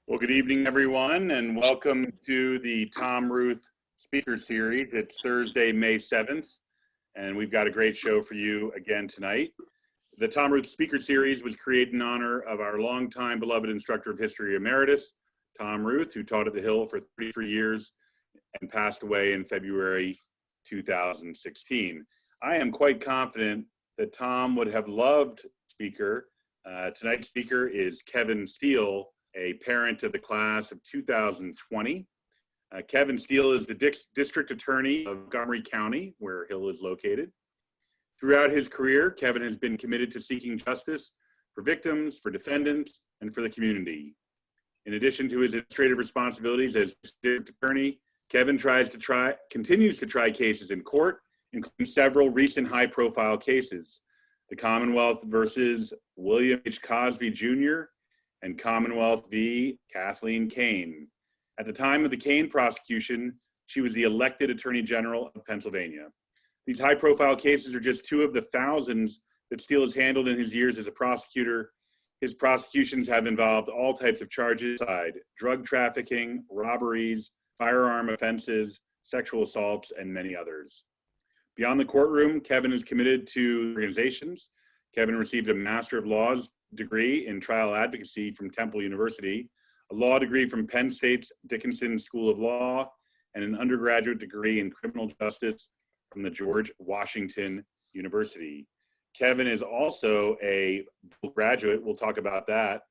Well, good evening, everyone, and welcome to the Tom Ruth Speaker Series. It's Thursday, May 7th, and we've got a great show for you again tonight. The Tom Ruth Speaker Series was created in honor of our longtime beloved instructor of history emeritus, Tom Ruth, who taught at the Hill for 33 years and passed away in February 2016. I am quite confident that Tom would have loved speaker. Tonight's speaker is Kevin Steele, a parent of the class of 2020. Kevin Steele is the district attorney of Montgomery County, where Hill is located. Throughout his career, Kevin has been committed to seeking justice for victims, for defendants, and for the community. In addition to his administrative responsibilities as district attorney, Kevin continues to try cases in court, including several recent high-profile cases: the Commonwealth versus William H. Cosby Jr., and Commonwealth v. Kathleen Kane. At the time of the Kane prosecution, she was the elected Attorney General of Pennsylvania. These high-profile cases are just two of the thousands that Steele has handled in his years as a prosecutor. His prosecutions have involved all types of charges: drug trafficking, robberies, firearm offenses, sexual assaults, and many others. Beyond the courtroom, Kevin is committed to organizations. Kevin received a Master of Laws degree in Trial Advocacy from Temple University, a law degree from Penn State's Dickinson School of Law, and an undergraduate degree in criminal justice from the George Washington University. Kevin is also a graduate. We'll talk about that.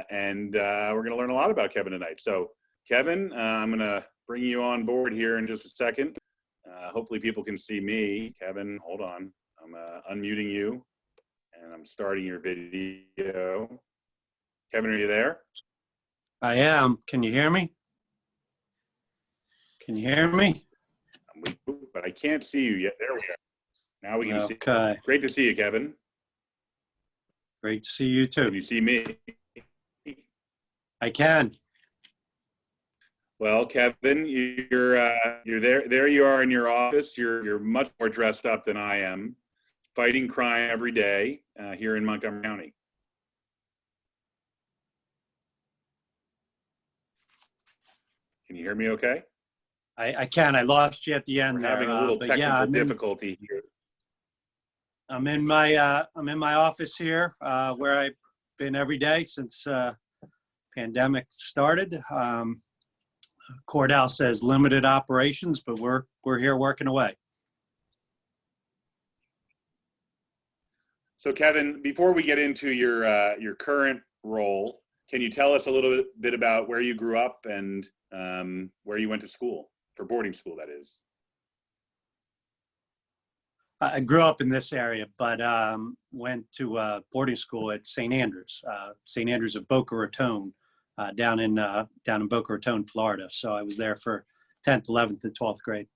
And we're going to learn a lot about Kevin tonight. So Kevin, I'm going to bring you on board here in just a second. Hopefully people can see me. Kevin, hold on. I'm unmuting you. And I'm starting your video. Kevin, are you there? I am. Can you hear me? Can you hear me? But I can't see you yet. There we go. Now we can see. Okay. Great to see you, Kevin. Great to see you too. Can you see me? I can. Well, Kevin, you're there. There you are in your office. You're much more dressed up than I am, fighting crime every day here in Montgomery County. Can you hear me okay? I can. I lost you at the end. We're having a little technical difficulty here. I'm in my office here where I've been every day since pandemic started. Courthouse has limited operations, but we're here working away. So Kevin, before we get into your current role, can you tell us a little bit about where you grew up and where you went to school, for boarding school, that is? I grew up in this area, but went to boarding school at St. Andrews of Boca Raton, down in Boca Raton, Florida. So I was there for 10th, 11th, and 12th grade.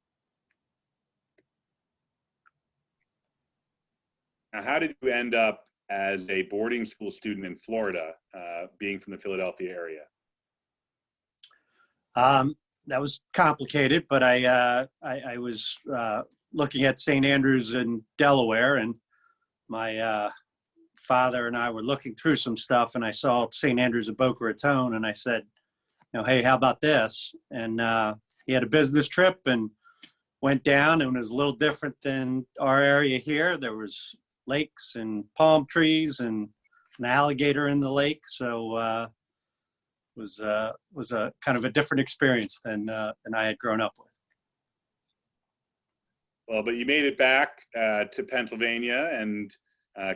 Now, how did you end up as a boarding school student in Florida, being from the Philadelphia area? That was complicated, but I was looking at St. Andrews in Delaware, and my father and I were looking through some stuff, and I saw St. Andrews of Boca Raton, and I said, hey, how about this? And he had a business trip and went down, and it was a little different than our area here. There was lakes and palm trees and an alligator in the lake. So was a kind of a different experience than I had grown up with. Well, but you made it back to Pennsylvania and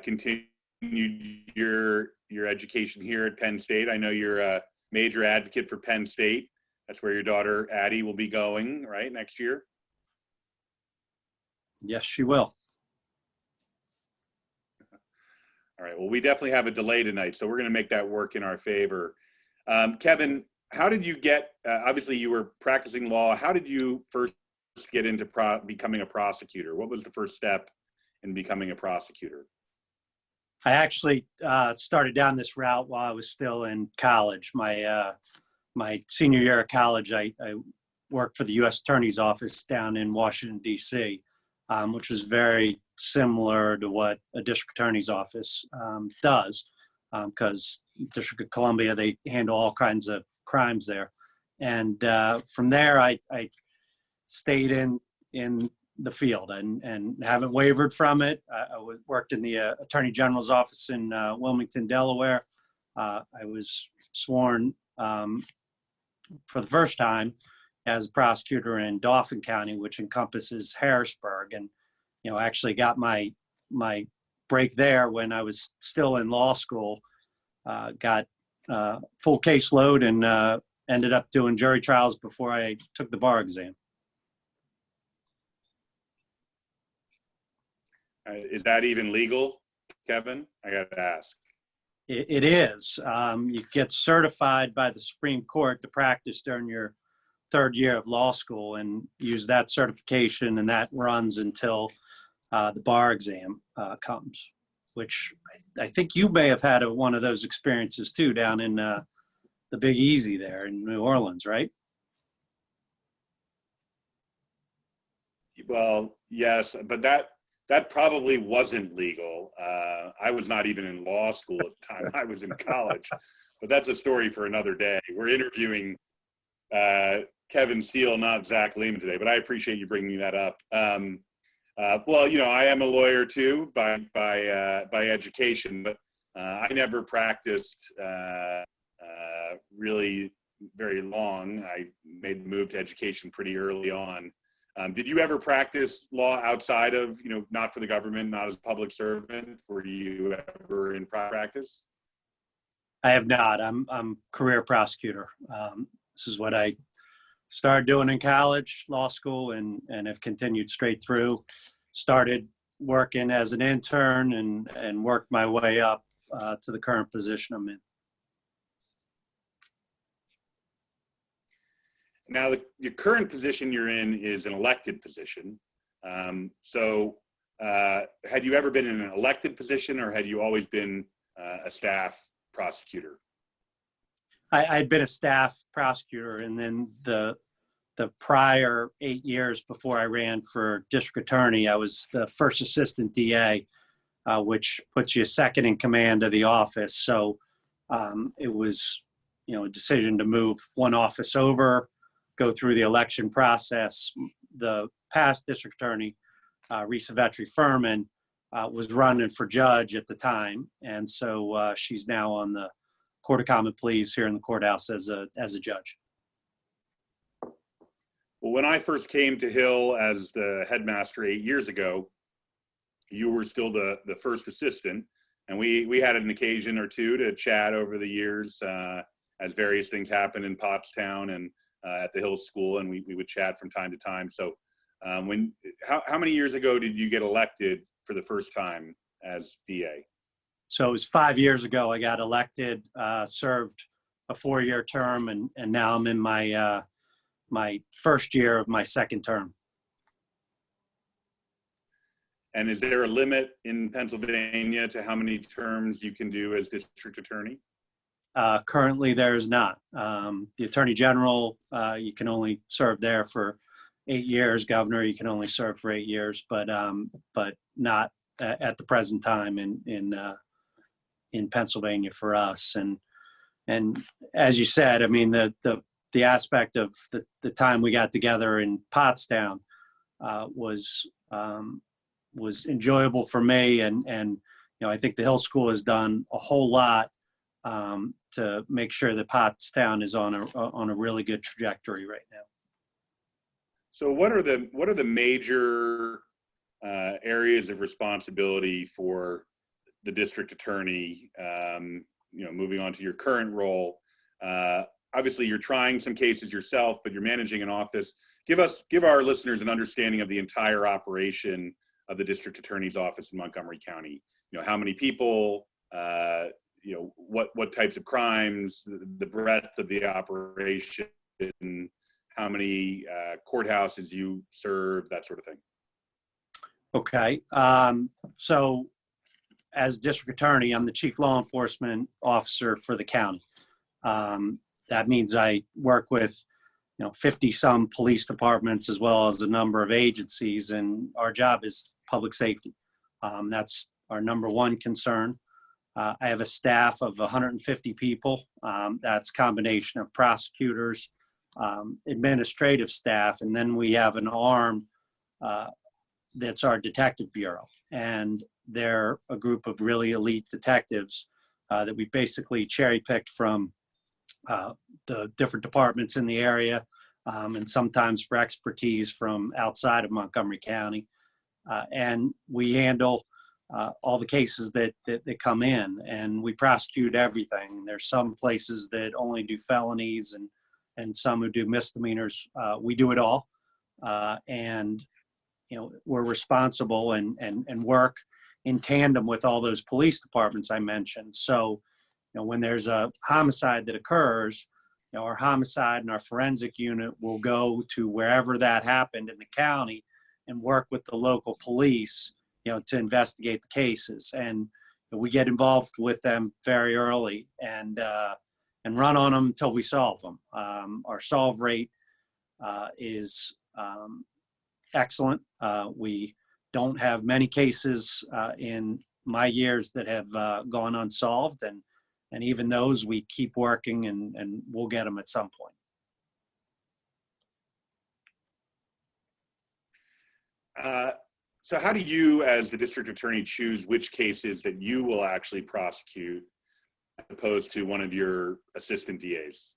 continued your education here at Penn State. I know you're a major advocate for Penn State. That's where your daughter Addie will be going, right, next year? Yes, she will. All right. Well, we definitely have a delay tonight, so we're going to make that work in our favor. Kevin, how did you get? Obviously, you were practicing law. How did you first get into becoming a prosecutor? What was the first step in becoming a prosecutor? I actually started down this route while I was still in college. My senior year of college, I worked for the U.S. Attorney's Office down in Washington, D.C., which was very similar to what a district attorney's office does, because District of Columbia, they handle all kinds of crimes there. And from there, I stayed in the field and haven't wavered from it. I worked in the Attorney General's office in Wilmington, Delaware. I was sworn for the first time as a prosecutor in Dauphin County, which encompasses Harrisburg, and actually got my break there when I was still in law school. Got full caseload and ended up doing jury trials before I took the bar exam. Is that even legal, Kevin? I got to ask. It is. You get certified by the Supreme Court to practice during your third year of law school and use that certification, and that runs until the bar exam comes, which I think you may have had one of those experiences too down in the Big Easy there in New Orleans, right? Well, yes, but that probably wasn't legal. I was not even in law school at the time. I was in college, but that's a story for another day. We're interviewing Kevin Steele, not Zach Lehman today, but I appreciate you bringing that up. Well, I am a lawyer too by education, but I never practiced really very long. I made the move to education pretty early on. Did you ever practice law outside of, not for the government, not as a public servant? Were you ever in practice? I have not. I'm career prosecutor. This is what I started doing in college, law school, and have continued straight through. Started working as an intern and worked my way up to the current position I'm in. Now, the current position you're in is an elected position. So had you ever been in an elected position, or had you always been a staff prosecutor? I'd been a staff prosecutor, and then the prior 8 years before I ran for district attorney, I was the first assistant DA, which puts you second in command of the office. So it was, a decision to move one office over, go through the election process. The past district attorney, Risa Vetri-Furman, was running for judge at the time. And so she's now on the Court of Common Pleas here in the courthouse as a judge. Well, when I first came to Hill as the headmaster 8 years ago, you were still the first assistant. And we had an occasion or two to chat over the years as various things happened in Pottstown and at the Hill School, and we would chat from time to time. So how many years ago did you get elected for the first time as DA? So it was 5 years ago I got elected, served a 4-year term, and now I'm in my my first year of my second term. And is there a limit in Pennsylvania to how many terms you can do as district attorney? Currently, there is not. The Attorney General, you can only serve there for 8 years. Governor, you can only serve for 8 years, but not at the present time in Pennsylvania for us. And as you said, I mean, the aspect of the time we got together in Pottstown was enjoyable for me, and I think the Hill School has done a whole lot to make sure that Pottstown is on a really good trajectory right now. So what are the major areas of responsibility for the district attorney, moving on to your current role. Obviously, you're trying some cases yourself, but you're managing an office. Give our listeners an understanding of the entire operation of the district attorney's office in Montgomery County. How many people, what types of crimes, the breadth of the operation, how many courthouses you serve, that sort of thing. Okay. So as district attorney, I'm the chief law enforcement officer for the county. That means I work with 50 some police departments as well as a number of agencies, and our job is public safety. That's our number one concern. I have a staff of 150 people. That's a combination of prosecutors, administrative staff, and then we have an arm that's our detective bureau. And they're a group of really elite detectives that we basically cherry-picked from the different departments in the area, and sometimes for expertise from outside of Montgomery County. And we handle all the cases that come in, and we prosecute everything. There's some places that only do felonies and some who do misdemeanors. We do it all. And we're responsible and work in tandem with all those police departments I mentioned. So, when there's a homicide that occurs, our homicide and our forensic unit will go to wherever that happened in the county and work with the local police, to investigate the cases. And we get involved with them very early and run on them until we solve them. Our solve rate is excellent. We don't have many cases in my years that have gone unsolved, and even those we keep working and we'll get them at some point. So how do you, as the district attorney, choose which cases that you will actually prosecute as opposed to one of your assistant DAs?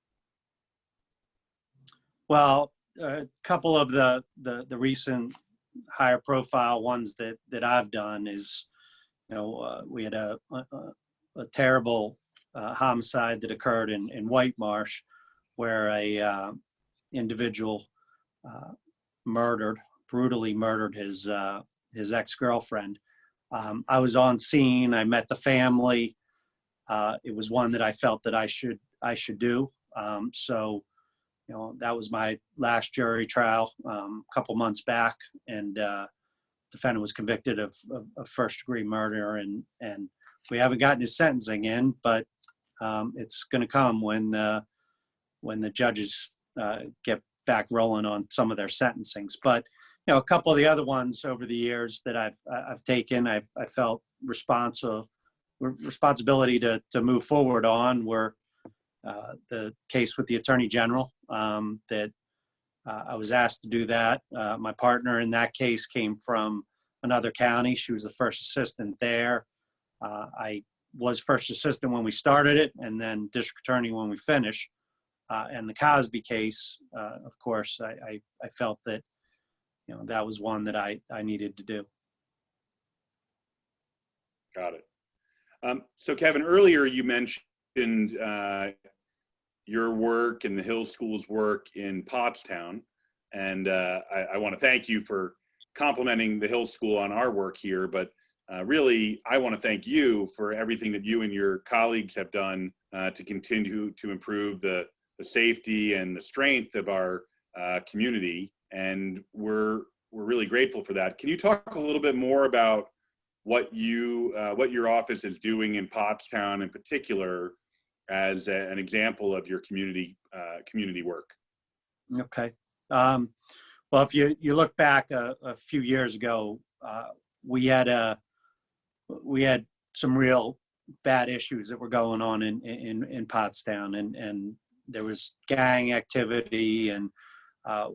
Well, a couple of the recent higher profile ones that I've done is, we had a terrible homicide that occurred in White Marsh, where a individual brutally murdered his ex-girlfriend. I was on scene. I met the family. It was one that I felt that I should do. So, that was my last jury trial a couple months back, and defendant was convicted of first-degree murder, and we haven't gotten his sentencing in, but it's going to come when the judges get back rolling on some of their sentencings. But a couple of the other ones over the years that I've taken, I felt responsibility to move forward on were the case with the Attorney General, that I was asked to do that. My partner in that case came from another county. She was the first assistant there. I was first assistant when we started it, and then district attorney when we finished. And the Cosby case, of course, I felt that that was one that I needed to do. Got it. So Kevin, earlier you mentioned your work and the Hill School's work in Pottstown, and I want to thank you for complimenting the Hill School on our work here, but really I want to thank you for everything that you and your colleagues have done to continue to improve the safety and the strength of our community, and we're really grateful for that. Can you talk a little bit more about what your office is doing in Pottstown in particular as an example of your community work? Okay. Well, if you look back a few years ago, we had some real bad issues that were going on in Pottstown, and there was gang activity, and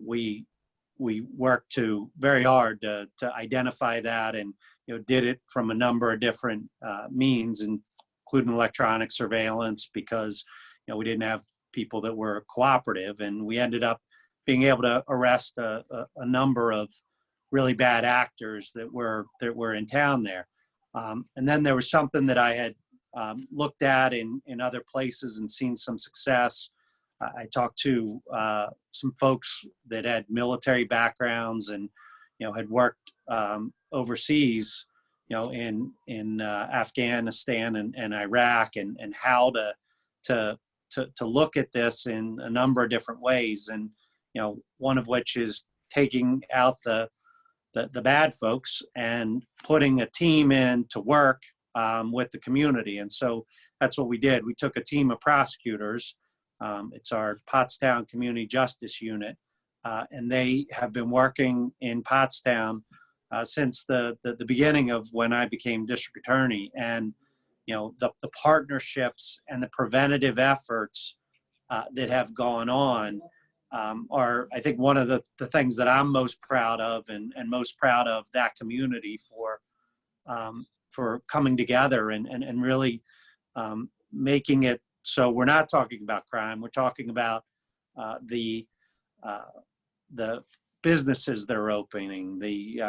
we worked very hard to identify that, and did it from a number of different means, including electronic surveillance, because we didn't have people that were cooperative, and we ended up being able to arrest a number of really bad actors that were in town there. And then there was something that I had looked at in other places and seen some success. I talked to some folks that had military backgrounds and, had worked overseas, in Afghanistan and Iraq, and how to look at this in a number of different ways. And, one of which is taking out the bad folks and putting a team in to work with the community. And so that's what we did. We took a team of prosecutors. It's our Pottstown Community Justice Unit, and they have been working in Pottstown since the beginning of when I became district attorney. And the partnerships and the preventative efforts that have gone on are, I think, one of the things that I'm most proud of, and most proud of that community for coming together and really making it so we're not talking about crime. We're talking about the businesses that are opening, the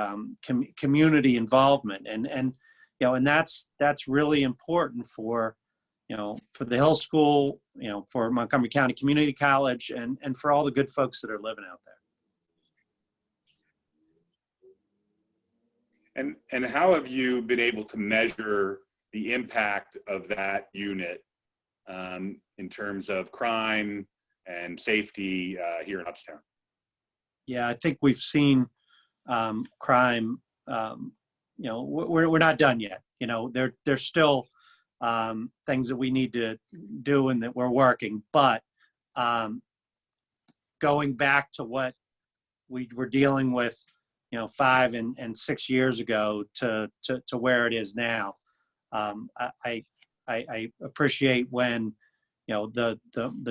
community involvement, and that's really important for the Hill School, for Montgomery County Community College, and for all the good folks that are living out there. And how have you been able to measure the impact of that unit in terms of crime and safety here in Pottstown? Yeah, I think we've seen crime. We're not done yet. There's still things that we need to do and that we're working. But going back to what we were dealing with, 5 and 6 years ago to where it is now, I appreciate when the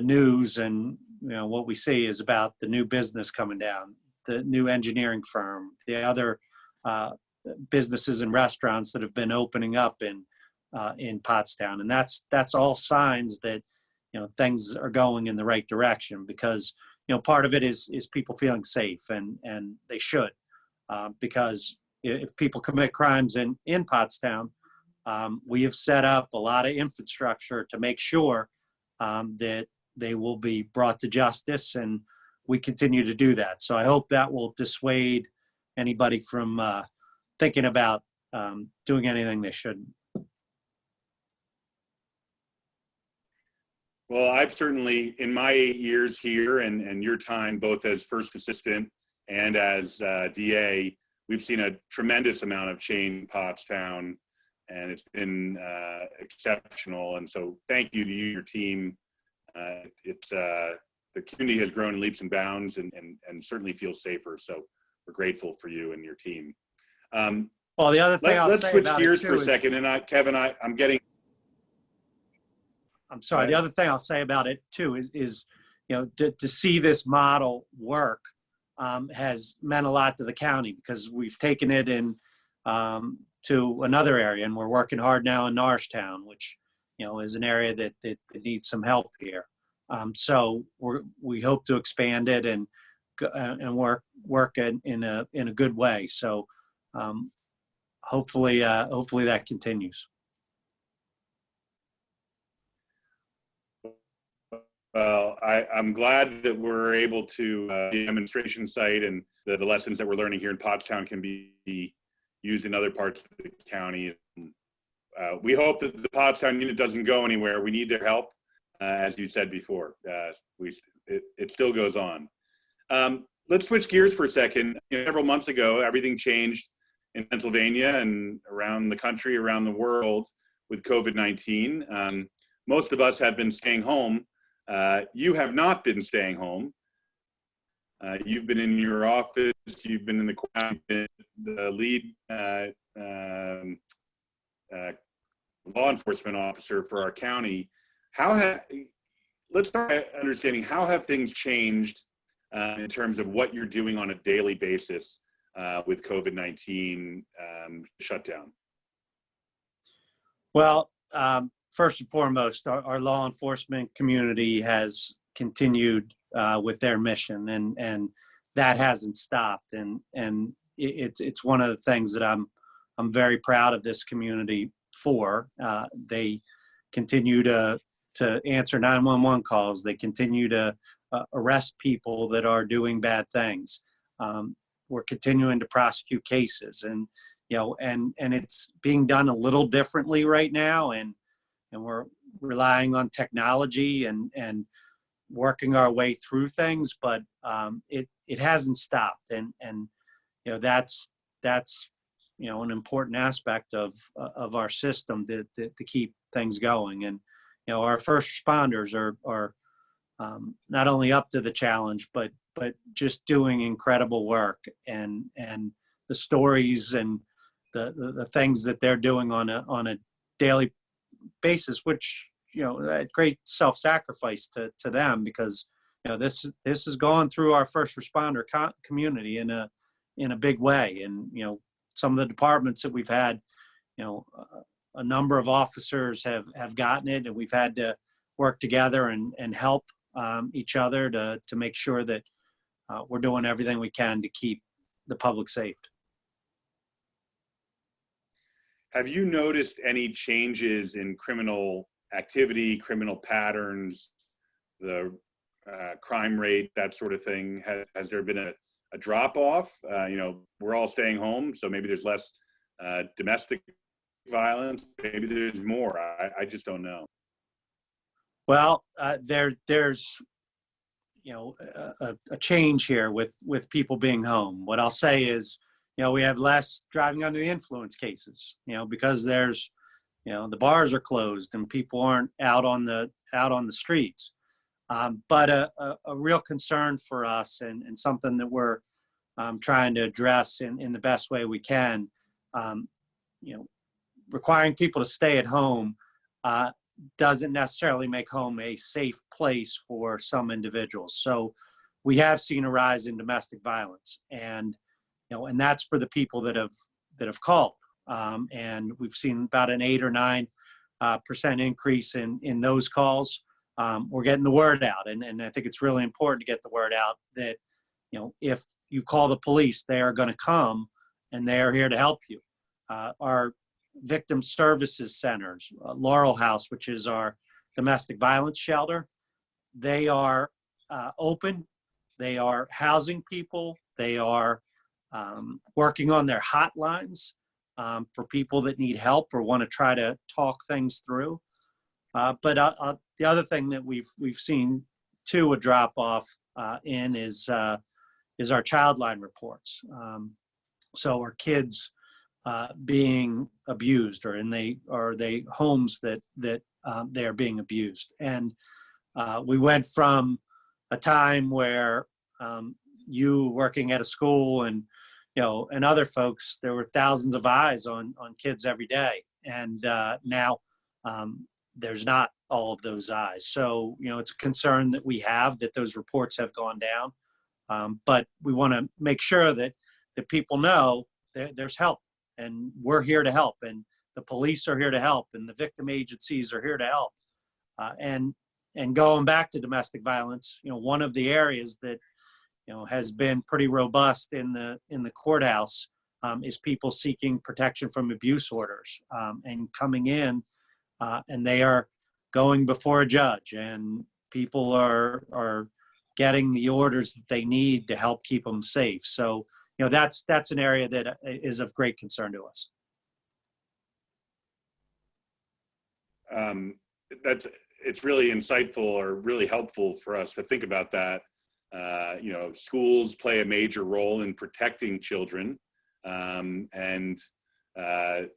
news and what we see is about the new business coming down, the new engineering firm, the other businesses and restaurants that have been opening up in Pottstown, and that's all signs that things are going in the right direction, because part of it is people feeling safe, and they should, because if people commit crimes in Pottstown, we have set up a lot of infrastructure to make sure that they will be brought to justice, and we continue to do that. So I hope that will dissuade anybody from thinking about doing anything they shouldn't. Well, I've certainly, in my 8 years here and your time, both as first assistant and as DA, we've seen a tremendous amount of change in Pottstown, and it's been exceptional. And so thank you to you, your team. The community has grown in leaps and bounds, and certainly feels safer. So we're grateful for you and your team. Well, the other thing let's switch gears for a second. And Kevin, I'm getting. I'm sorry. The other thing I'll say about it too is to see this model work has meant a lot to the county, because we've taken it in to another area, and we're working hard now in Norristown, which is an area that needs some help here. So we hope to expand it and work in a good way. So hopefully that continues. Well, I'm glad that we're able to the demonstration site, and the lessons that we're learning here in Pottstown can be used in other parts of the county. We hope that the Pottstown unit doesn't go anywhere. We need their help, as you said before. It still goes on. Let's switch gears for a second. Several months ago, everything changed in Pennsylvania and around the country, around the world, with COVID-19. Most of us have been staying home. You have not been staying home. You've been in your office. You've been in the lead law enforcement officer for our county. Let's start by understanding, how have things changed in terms of what you're doing on a daily basis with COVID-19 shutdown? Well, first and foremost, our law enforcement community has continued with their mission, and that hasn't stopped. And it's one of the things that I'm I'm very proud of this community for. They continue to answer 911 calls. They continue to arrest people that are doing bad things. We're continuing to prosecute cases, and and it's being done a little differently right now, and we're relying on technology and working our way through things, but it hasn't stopped, and that's an important aspect of our system to keep things going. And our first responders are not only up to the challenge, but just doing incredible work, and the stories and the things that they're doing on a daily basis, which at great self-sacrifice to them, because this has gone through our first responder community in a big way. And some of the departments that we've had, a number of officers have gotten it, and we've had to work together and help each other to make sure that we're doing everything we can to keep the public safe. Have you noticed any changes in criminal activity, criminal patterns, the crime rate, that sort of thing? Has there been a drop off? We're all staying home, so maybe there's less domestic violence. Maybe there's more. I just don't know. Well, there's a change here with people being home. What I'll say is, we have less driving under the influence cases, because there's, the bars are closed and people aren't out on the streets. But a real concern for us, and something that we're trying to address in the best way we can, requiring people to stay at home doesn't necessarily make home a safe place for some individuals. So we have seen a rise in domestic violence, and that's for the people that have called. And we've seen about an 8 or 9% increase in those calls. We're getting the word out, and I think it's really important to get the word out that if you call the police, they are going to come, and they are here to help you. Our victim services centers, Laurel House, which is our domestic violence shelter, they are open. They are housing people. They are working on their hotlines for people that need help or want to try to talk things through. But the other thing that we've seen too a drop off in is our child line reports. So our kids being abused, or are they homes that they are being abused. And we went from a time where you working at a school and and other folks, there were thousands of eyes on kids every day, and now there's not all of those eyes. So it's a concern that we have, that those reports have gone down, but we want to make sure that people know that there's help, and we're here to help, and the police are here to help, and the victim agencies are here to help. And going back to domestic violence, one of the areas that has been pretty robust in the courthouse is people seeking protection from abuse orders, and coming in, and they are going before a judge, and people are getting the orders that they need to help keep them safe. So that's an area that is of great concern to us. It's really insightful, or really helpful for us to think about that. Schools play a major role in protecting children, and I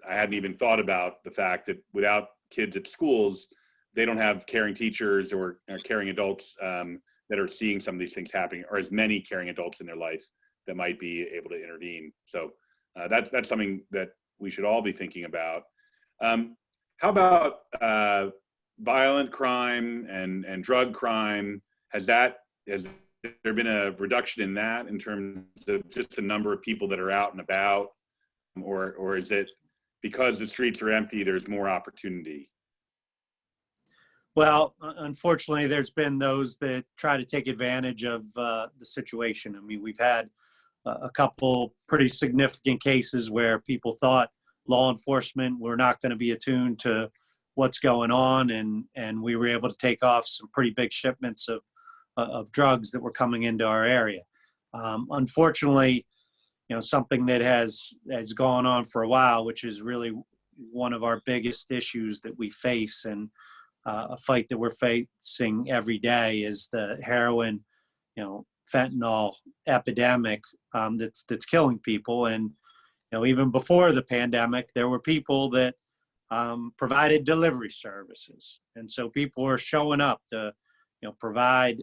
hadn't even thought about the fact that without kids at schools, they don't have caring teachers or caring adults that are seeing some of these things happening, or as many caring adults in their life that might be able to intervene. So that's something that we should all be thinking about. How about violent crime and drug crime? Has there been a reduction in that, in terms of just the number of people that are out and about, or is it because the streets are empty, there's more opportunity? Well, unfortunately, there's been those that try to take advantage of the situation. I mean, we've had a couple pretty significant cases where people thought law enforcement were not going to be attuned to what's going on, and we were able to take off some pretty big shipments of drugs that were coming into our area. Unfortunately, something that has gone on for a while, which is really one of our biggest issues that we face, and a fight that we're facing every day, is the heroin, fentanyl epidemic that's killing people. And even before the pandemic, there were people that provided delivery services, and so people were showing up to provide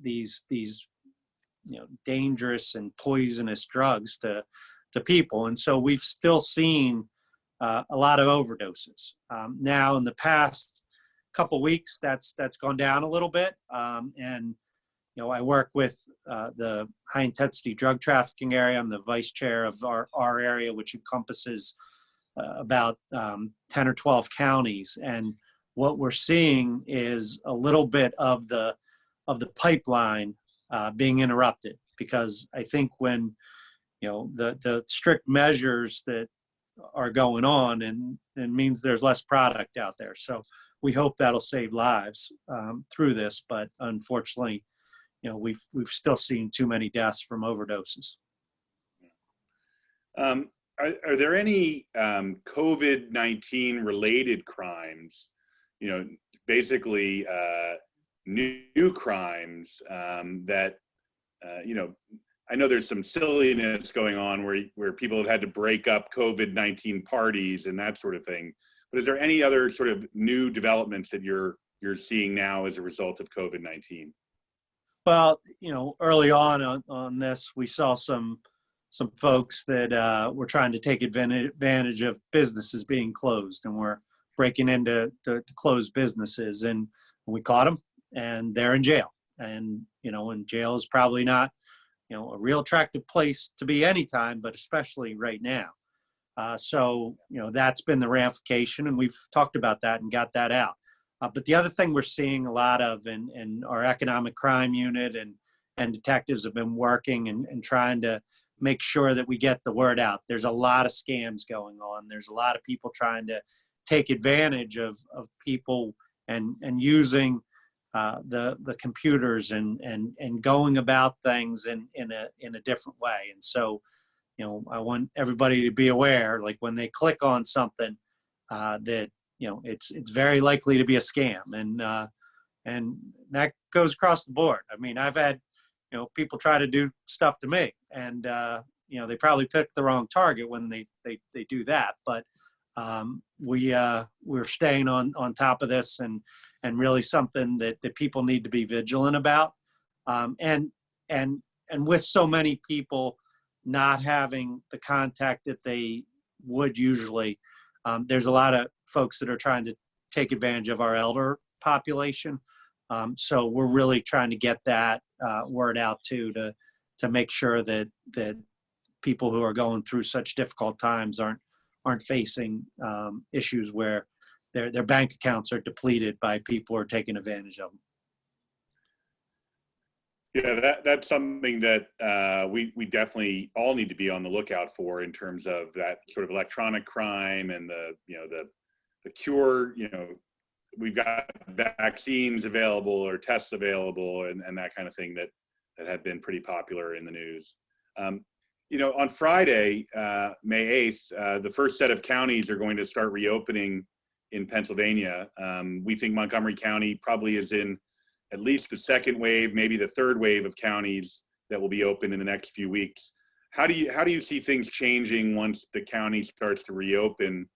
these dangerous and poisonous drugs to people. And so we've still seen a lot of overdoses. Now in the past couple weeks, that's gone down a little bit. And I work with the high intensity drug trafficking area. I'm the vice chair of our area, which encompasses about 10 or 12 counties. And what we're seeing is a little bit of the pipeline being interrupted, because I think when the strict measures that are going on, and it means there's less product out there. So we hope that'll save lives through this, but unfortunately, we've still seen too many deaths from overdoses. Are there any COVID-19 related crimes, basically new crimes that, I know there's some silliness going on where people have had to break up COVID-19 parties and that sort of thing. But is there any other sort of new developments that you're seeing now as a result of COVID-19? Well, early on this, we saw some folks that were trying to take advantage of businesses being closed, and were breaking into closed businesses, and we caught them, and they're in jail. And and jail is probably not a real attractive place to be anytime, but especially right now. So that's been the ramification, and we've talked about that and got that out. But the other thing we're seeing a lot of in our economic crime unit, and detectives have been working and trying to make sure that we get the word out. There's a lot of scams going on. There's a lot of people trying to take advantage of people and using the computers and going about things in a different way. And so, I want everybody to be aware, like when they click on something, that it's very likely to be a scam, and that goes across the board. I mean, I've had people try to do stuff to me, and they probably picked the wrong target when they do that. But we're staying on top of this, and really something that people need to be vigilant about. And with so many people not having the contact that they would usually, there's a lot of folks that are trying to take advantage of our elder population. So we're really trying to get that word out too, to make sure that people who are going through such difficult times aren't facing issues where their bank accounts are depleted by people who are taking advantage of them. Yeah, that's something that we definitely all need to be on the lookout for, in terms of that sort of electronic crime and the cure. We've got vaccines available or tests available, and that kind of thing that have been pretty popular in the news. On Friday, May 8th, the first set of counties are going to start reopening in Pennsylvania. We think Montgomery County probably is in at least the second wave, maybe the third wave of counties that will be open in the next few weeks. How do you see things changing once the county starts to reopen,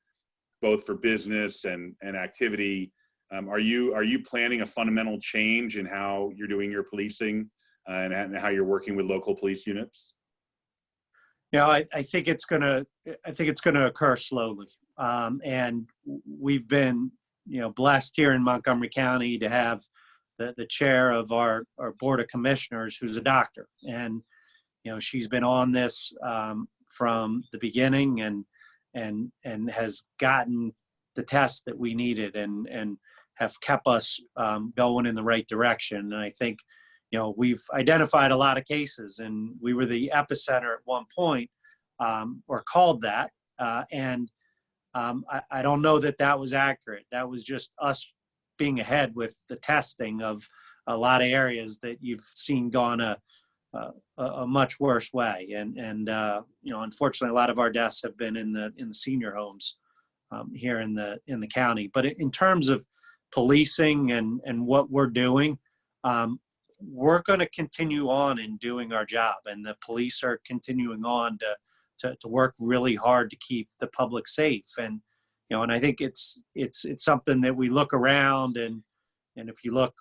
both for business and activity? Are you planning a fundamental change in how you're doing your policing and how you're working with local police units? I think it's gonna occur slowly, and we've been blessed here in Montgomery County to have the chair of our board of commissioners, who's a doctor, and she's been on this from the beginning, and has gotten the tests that we needed, and have kept us going in the right direction. And I think we've identified a lot of cases, and we were the epicenter at one point, or called that. I don't know that that was accurate. That was just us being ahead with the testing of a lot of areas that you've seen gone a much worse way. And unfortunately, a lot of our deaths have been in the senior homes here in the county. But in terms of policing and what we're doing, we're going to continue on in doing our job, and the police are continuing on to work really hard to keep the public safe. And and I think it's something that we look around, and if you look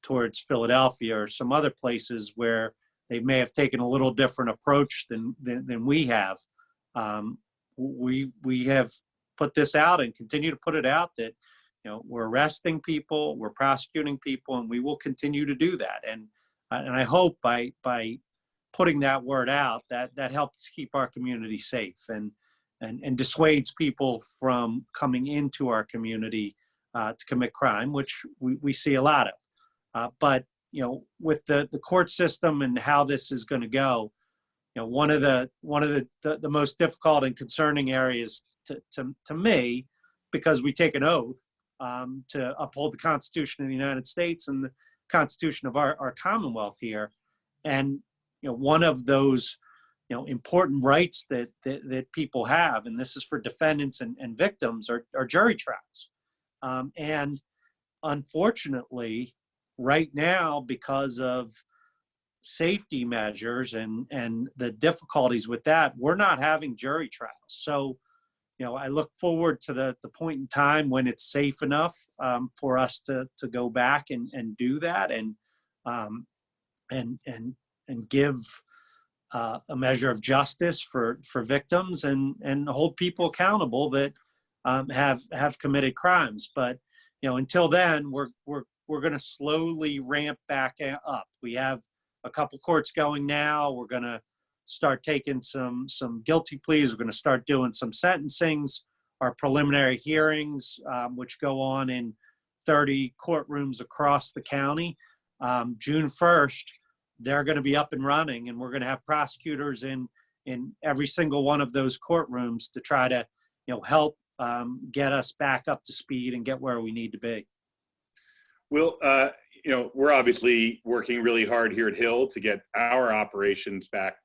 towards Philadelphia or some other places where they may have taken a little different approach than we have, we have put this out and continue to put it out that we're arresting people, we're prosecuting people, and we will continue to do that. And I hope by putting that word out, that helps keep our community safe and dissuades people from coming into our community to commit crime, which we see a lot of. But with the court system and how this is going to go, one of the most difficult and concerning areas to me, because we take an oath to uphold the Constitution of the United States and the Constitution of our Commonwealth here, and one of those important rights that people have, and this is for defendants and victims, are jury trials. And unfortunately, right now, because of safety measures and the difficulties with that, we're not having jury trials. So, I look forward to the point in time when it's safe enough for us to go back and do that and give a measure of justice for victims and hold people accountable that have committed crimes. But until then, we're going to slowly ramp back up. We have a couple courts going now. We're going to start taking some guilty pleas. We're going to start doing some sentencings. Our preliminary hearings, which go on in 30 courtrooms across the county. June 1st, they're going to be up and running, and we're going to have prosecutors in every single one of those courtrooms to try to help get us back up to speed and get where we need to be. Well, we're obviously working really hard here at Hill to get our operations back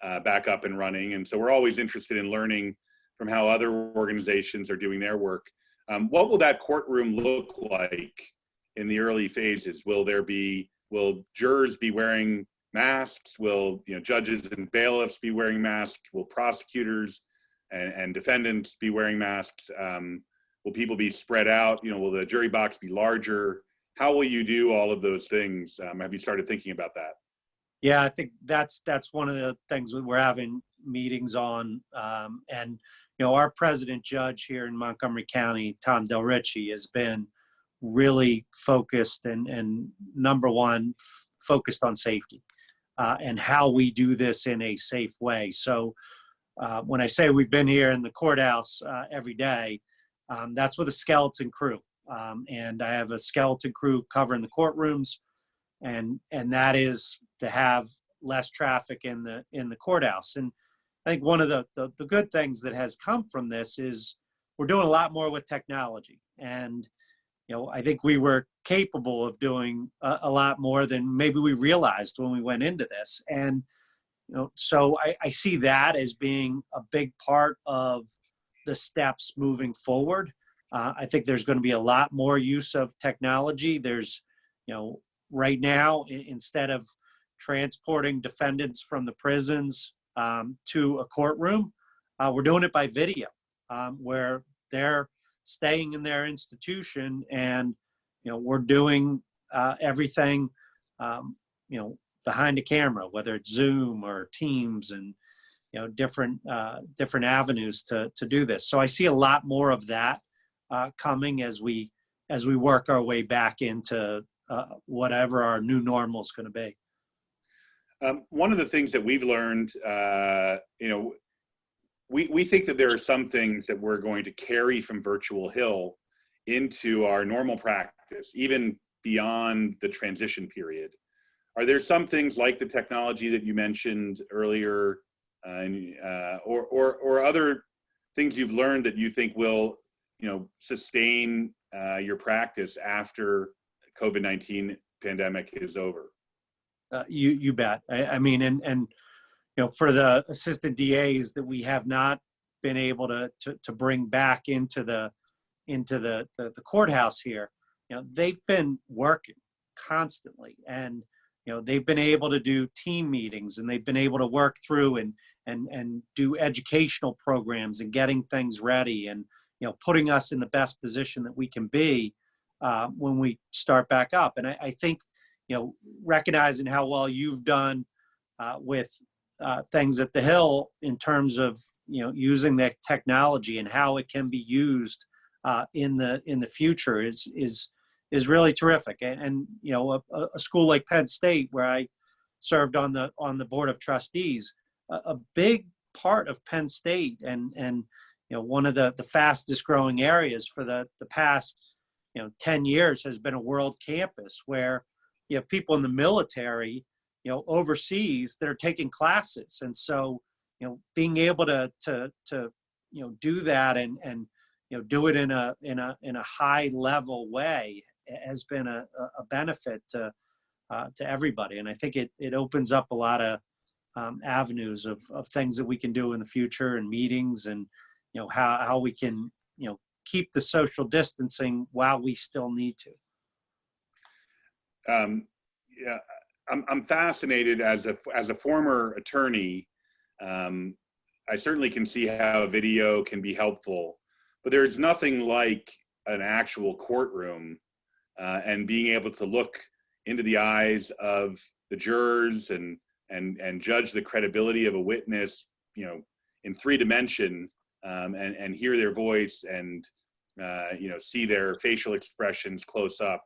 up and running, and so we're always interested in learning from how other organizations are doing their work. What will that courtroom look like in the early phases? Will jurors be wearing masks? Will judges and bailiffs be wearing masks? Will prosecutors and defendants be wearing masks? Will people be spread out? Will the jury box be larger? How will you do all of those things? Have you started thinking about that? Yeah, I think that's one of the things that we're having meetings on. And our president judge here in Montgomery County, Tom Del Ricci, has been really focused and number one, focused on safety and how we do this in a safe way. So when I say we've been here in the courthouse every day, that's with a skeleton crew. And I have a skeleton crew covering the courtrooms, and that is to have less traffic in the courthouse. And I think one of the good things that has come from this is we're doing a lot more with technology. And I think we were capable of doing a lot more than maybe we realized when we went into this. And, so I see that as being a big part of the steps moving forward. I think there's going to be a lot more use of technology. There's, right now, instead of transporting defendants from the prisons to a courtroom, we're doing it by video, where they're staying in their institution, and we're doing everything behind the camera, whether it's Zoom or Teams, and different avenues to do this. So I see a lot more of that coming as we work our way back into whatever our new normal is going to be. One of the things that we've learned, we think that there are some things that we're going to carry from Virtual Hill into our normal practice, even beyond the transition period. are there some things like the technology that you mentioned earlier, or other things you've learned that you think will, sustain your practice after COVID-19 pandemic is over? You bet. I mean, and for the assistant DAs that we have not been able to bring back into the courthouse here, they've been working constantly, and they've been able to do team meetings, and they've been able to work through and do educational programs and getting things ready, and putting us in the best position that we can be when we start back up. And I think recognizing how well you've done with things at the Hill in terms of using the technology and how it can be used in the future is really terrific. And a school like Penn State, where I served on the board of trustees, a big part of Penn State and one of the fastest growing areas for the past 10 years has been a world campus where you have people in the military overseas that are taking classes. And so being able to do that and do it in a high level way has been a benefit to everybody. And I think it opens up a lot of avenues of things that we can do in the future, and meetings, and how we can keep the social distancing while we still need to. Yeah, I'm fascinated as a former attorney. I certainly can see how a video can be helpful, but there's nothing like an actual courtroom and being able to look into the eyes of the jurors and judge the credibility of a witness, in 3 dimensions, and hear their voice and see their facial expressions close up.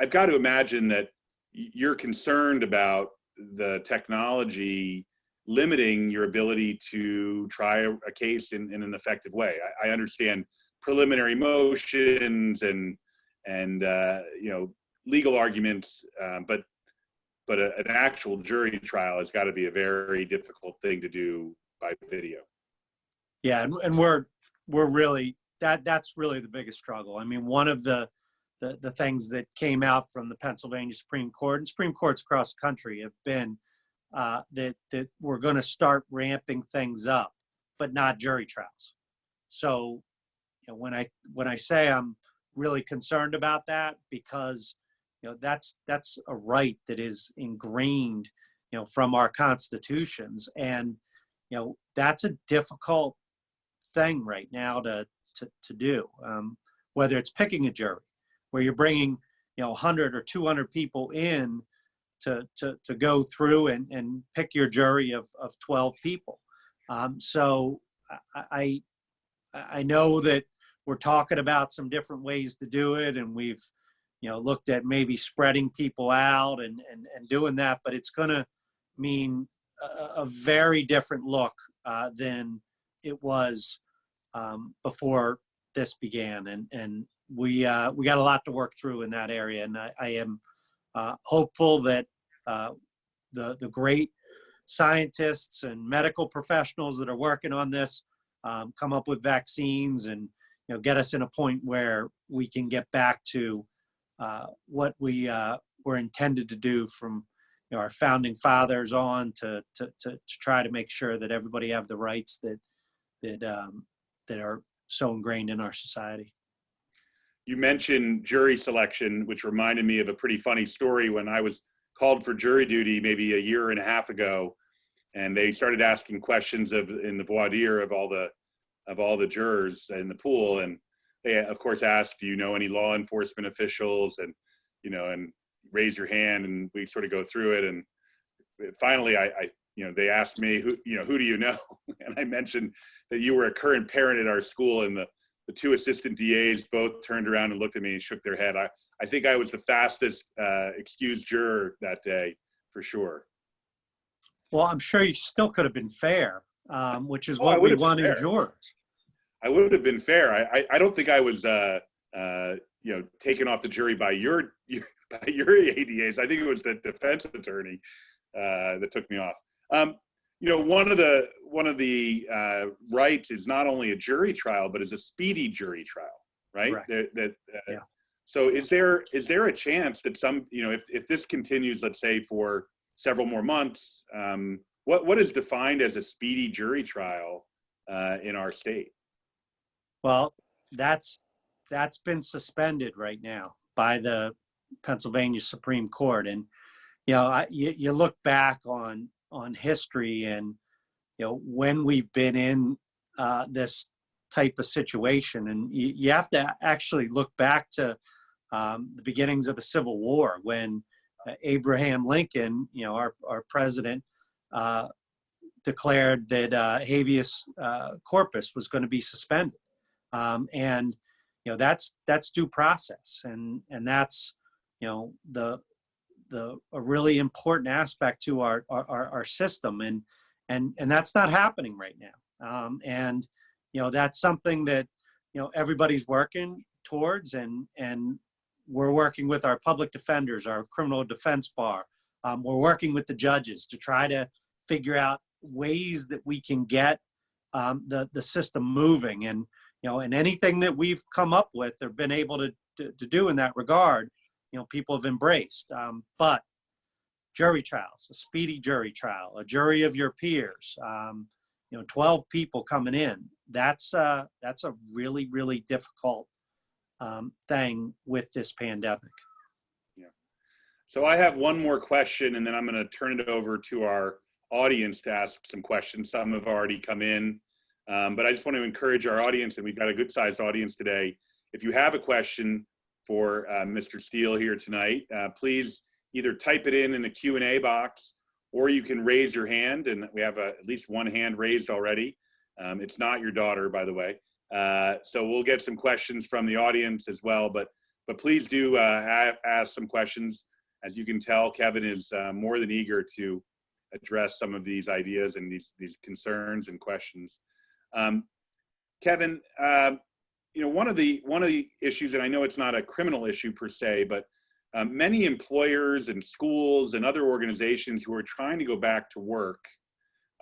I've got to imagine that you're concerned about the technology limiting your ability to try a case in an effective way. I understand preliminary motions and legal arguments, but an actual jury trial has got to be a very difficult thing to do by video. Yeah, and we're really that's really the biggest struggle. I mean, one of the things that came out from the Pennsylvania Supreme Court and Supreme Courts across the country have been that we're going to start ramping things up, but not jury trials. So when I say I'm really concerned about that, because that's a right that is ingrained from our constitutions, and that's a difficult thing right now to do, whether it's picking a jury where you're bringing 100 or 200 people in to go through and pick your jury of 12 people. So I know that we're talking about some different ways to do it, and we've looked at maybe spreading people out and doing that, but it's going to mean a very different look than it was before this began, and we got a lot to work through in that area. And I am hopeful that the great scientists and medical professionals that are working on this come up with vaccines and get us in a point where we can get back to what we were intended to do from our founding fathers on to try to make sure that everybody have the rights that are so ingrained in our society. You mentioned jury selection, which reminded me of a pretty funny story when I was called for jury duty maybe a year and a half ago, and they started asking questions in the voir dire of all the jurors in the pool, and they of course asked, do you know any law enforcement officials, and and raise your hand, and we sort of go through it, and finally I they asked me, who do you know? And I mentioned that you were a current parent at our school, and the 2 assistant DAs both turned around and looked at me and shook their head. I think I was the fastest excused juror that day, for sure. Well, I'm sure you still could have been fair, which is what we want in jurors. I would have been fair. I don't think I was, taken off the jury by your ADAs. I think it was the defense attorney that took me off. One of the rights is not only a jury trial, but is a speedy jury trial, right? Yeah. So is there a chance that if this continues, let's say for several more months, what is defined as a speedy jury trial in our state? Well, that's been suspended right now by the Pennsylvania Supreme Court. And, you look back on history and, when we've been in this type of situation, and you have to actually look back to the beginnings of the Civil War when Abraham Lincoln, our president, declared that habeas corpus was going to be suspended. And that's due process, and that's a really important aspect to our system, and that's not happening right now. And that's something that everybody's working towards, and we're working with our public defenders, our criminal defense bar. We're working with the judges to try to figure out ways that we can get the system moving, and anything that we've come up with or been able to do in that regard, people have embraced. But jury trials, a speedy jury trial, a jury of your peers, 12 people coming in, that's a really, really difficult thing with this pandemic. Yeah. So I have one more question, and then I'm going to turn it over to our audience to ask some questions. Some have already come in. But I just want to encourage our audience, and we've got a good sized audience today. If you have a question for Mr. Steele here tonight, please either type it in the Q&A box, or you can raise your hand, and we have at least one hand raised already. It's not your daughter, by the way. So we'll get some questions from the audience as well, but please do ask some questions. As you can tell, Kevin is more than eager to address some of these ideas and these concerns and questions. Kevin, one of the issues, and I know it's not a criminal issue per se, but many employers and schools and other organizations who are trying to go back to work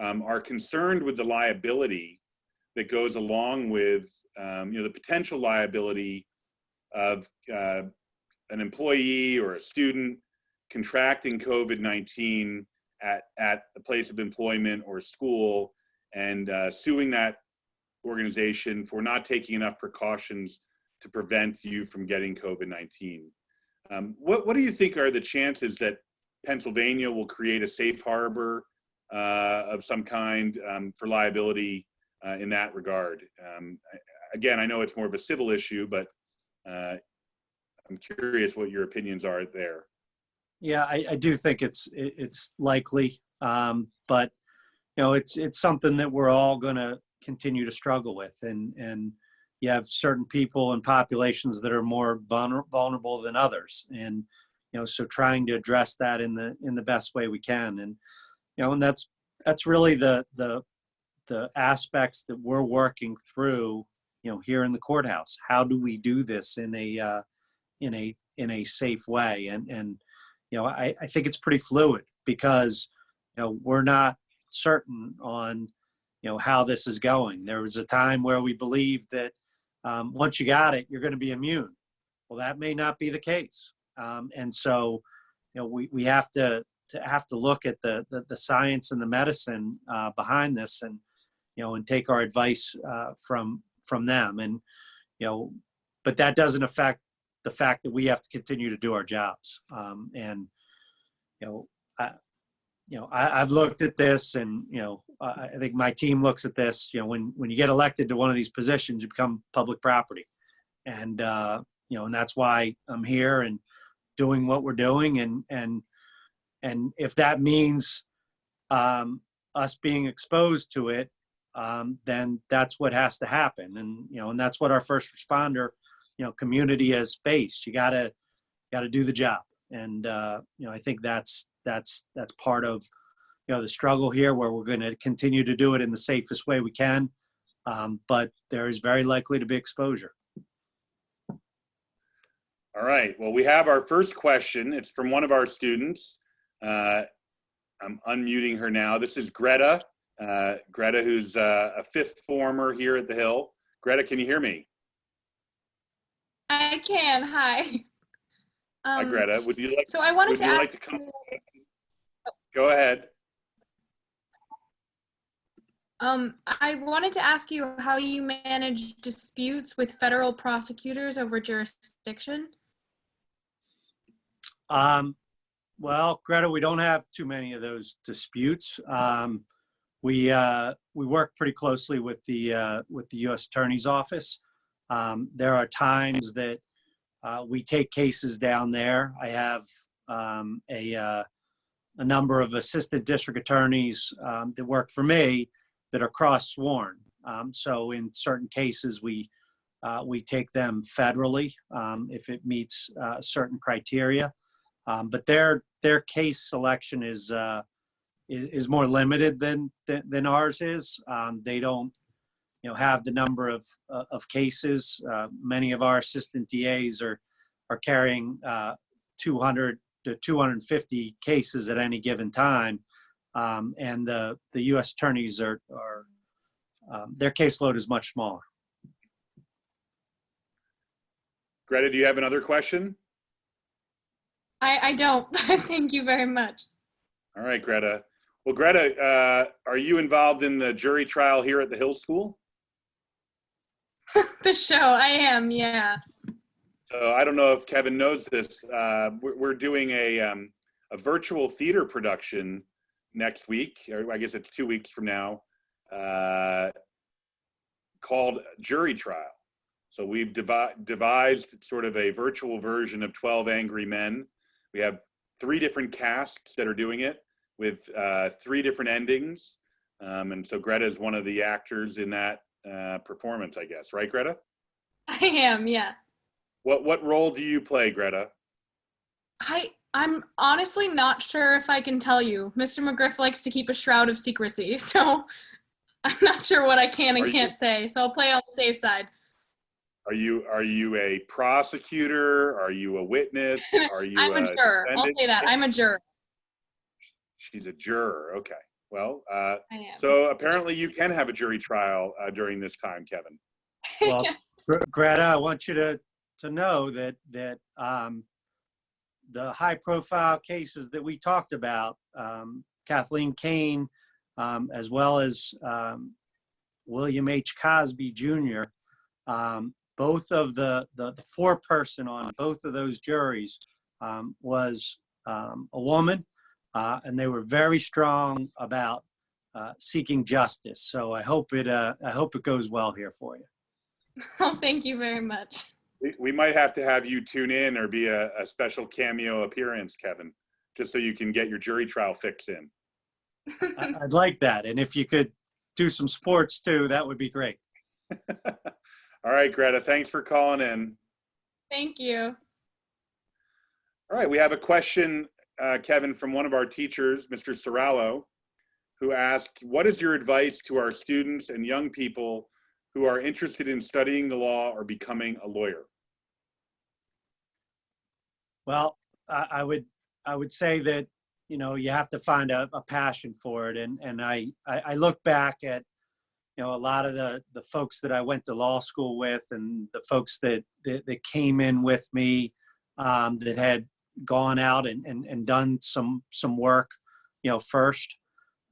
are concerned with the liability that goes along with the potential liability of an employee or a student contracting COVID-19 at a place of employment or school, and suing that organization for not taking enough precautions to prevent you from getting COVID-19. What do you think are the chances that Pennsylvania will create a safe harbor of some kind for liability in that regard? Again, I know it's more of a civil issue, but I'm curious what your opinions are there. Yeah, I do think it's likely, but it's something that we're all going to continue to struggle with, and you have certain people and populations that are more vulnerable than others, and so trying to address that in the best way we can, and and that's really the aspects that we're working through here in the courthouse. How do we do this in a safe way? And I think it's pretty fluid, because we're not certain on how this is going. There was a time where we believed that once you got it, you're going to be immune. Well, that may not be the case, and so we have to look at the science and the medicine behind this, and and take our advice from them, and but that doesn't affect the fact that we have to continue to do our jobs. And I've looked at this, and I think my team looks at this. When you get elected to one of these positions, you become public property, and and that's why I'm here and doing what we're doing, and if that means us being exposed to it, then that's what has to happen, and that's what our first responder community has faced. You gotta do the job, and I think that's part of the struggle here, where we're going to continue to do it in the safest way we can, but there is very likely to be exposure. All right. Well, we have our first question. It's from one of our students. I'm unmuting her now. This is Greta. Greta, who's a fifth former here at the Hill. Greta, can you hear me? I can. Hi. Hi, Greta. Would you like? So I wanted to ask. Go ahead. I wanted to ask you how you manage disputes with federal prosecutors over jurisdiction. Well, Greta, we don't have too many of those disputes. We work pretty closely with the U.S. Attorney's Office. There are times that we take cases down there. I have a number of assistant district attorneys that work for me that are cross-sworn. So in certain cases, we take them federally if it meets certain criteria. But their case selection is more limited than ours is. They don't, have the number of cases. Many of our assistant DAs are carrying 200 to 250 cases at any given time, and the U.S. attorneys are their caseload is much smaller. Greta, do you have another question? I don't. Thank you very much. All right, Greta. Well, Greta, are you involved in the jury trial here at the Hill School? The show, I am, yeah. So I don't know if Kevin knows this. We're doing a virtual theater production next week, or I guess it's 2 weeks from now, called Jury Trial. So we've devised sort of a virtual version of 12 Angry Men. We have 3 different casts that are doing it with 3 different endings. And so Greta is one of the actors in that performance, I guess. Right, Greta? I am, yeah. What role do you play, Greta? I'm honestly not sure if I can tell you. Mr. McGriff likes to keep a shroud of secrecy, so I'm not sure what I can and can't say. So I'll play on the safe side. Are you a prosecutor? Are you a witness? Are you I'm a juror. defendant? I'll say that. I'm a juror. She's a juror. Okay. Well, I am. so apparently you can have a jury trial during this time, Kevin. Well, Greta, I want you to know that the high-profile cases that we talked about, Kathleen Kane, as well as William H. Cosby Jr., both of the 4-person on both of those juries was a woman, and they were very strong about seeking justice. So I hope it goes well here for you. Oh, thank you very much. We might have to have you tune in or be a special cameo appearance, Kevin, just so you can get your jury trial fix in. I'd like that. And if you could do some sports too, that would be great. All right, Greta, thanks for calling in. Thank you. All right, we have a question, Kevin, from one of our teachers, Mr. Sorallo, who asked, what is your advice to our students and young people who are interested in studying the law or becoming a lawyer? Well, I would say that, you have to find a passion for it. And I look back at, a lot of the folks that I went to law school with and the folks that came in with me that had gone out and done some work, first,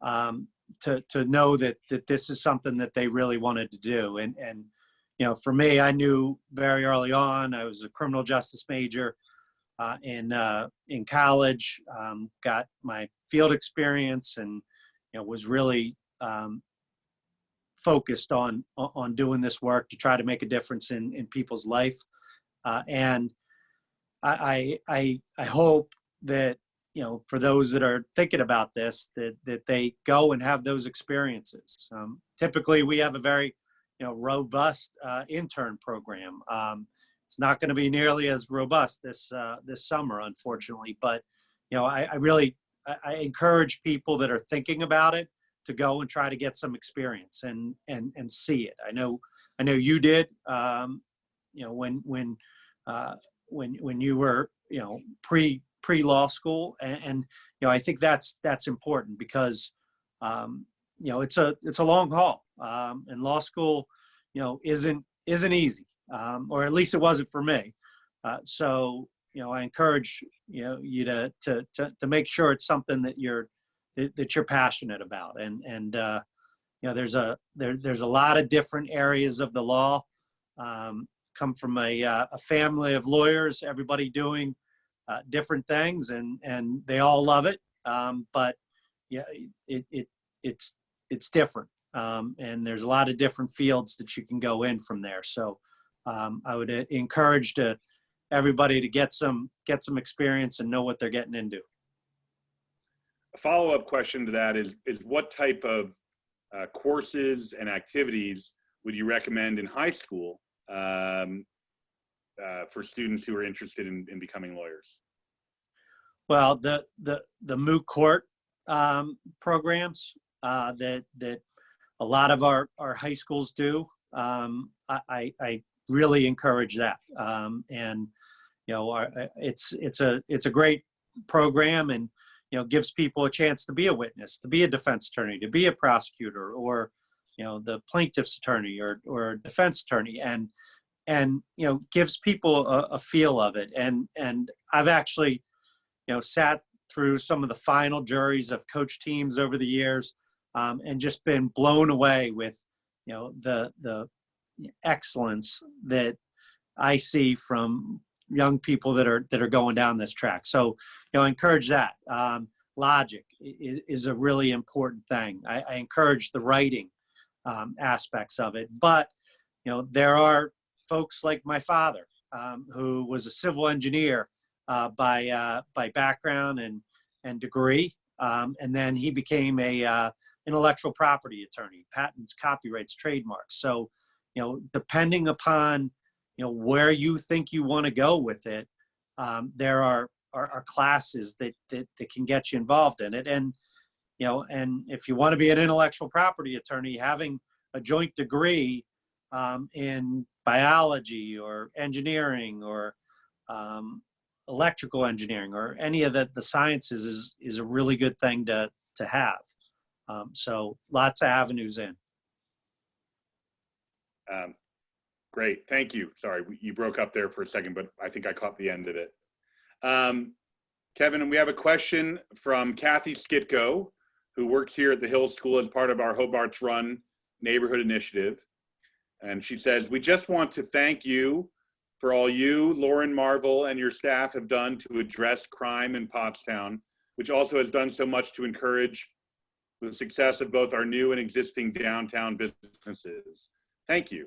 to know that this is something that they really wanted to do. And for me, I knew very early on, I was a criminal justice major in college, got my field experience and, was really focused on doing this work to try to make a difference in people's life. And I hope that, for those that are thinking about this, that they go and have those experiences. Typically, we have a very, robust intern program. It's not going to be nearly as robust this summer, unfortunately. But, I really encourage people that are thinking about it to go and try to get some experience and see it. I know you did. When when you were, pre-law school. And I think that's important because, it's a long haul. And law school, isn't easy, or at least it wasn't for me. So, I encourage, you to make sure it's something that you're passionate about. And there's a lot of different areas of the law. Come from a family of lawyers, everybody doing different things, and they all love it. But yeah, it's different. And there's a lot of different fields that you can go in from there. So I would encourage everybody to get some experience and know what they're getting into. A follow-up question to that is what type of courses and activities would you recommend in high school for students who are interested in becoming lawyers? Well, the moot court programs that a lot of our high schools do, I really encourage that. And it's a great program, and gives people a chance to be a witness, to be a defense attorney, to be a prosecutor, or the plaintiff's attorney or defense attorney, and gives people a feel of it. And I've actually sat through some of the final juries of coach teams over the years, and just been blown away with the excellence that I see from young people that are going down this track. So I encourage that. Logic is a really important thing. I encourage the writing aspects of it, but there are folks like my father, who was a civil engineer by background and degree, and then he became a intellectual property attorney, patents, copyrights, trademarks. So depending upon where you think you want to go with it, there are classes that can get you involved in it. And and if you want to be an intellectual property attorney, having a joint degree in biology or engineering or electrical engineering or any of the sciences is a really good thing to have. So lots of avenues in. Great, thank you. Sorry, you broke up there for a second, but I think I caught the end of it. Kevin, we have a question from Kathy Skitko, who works here at the Hill School as part of our Hobart's Run neighborhood initiative. And she says, we just want to thank you for all you, Lauren Marvel, and your staff have done to address crime in Pottstown, which also has done so much to encourage the success of both our new and existing downtown businesses. Thank you.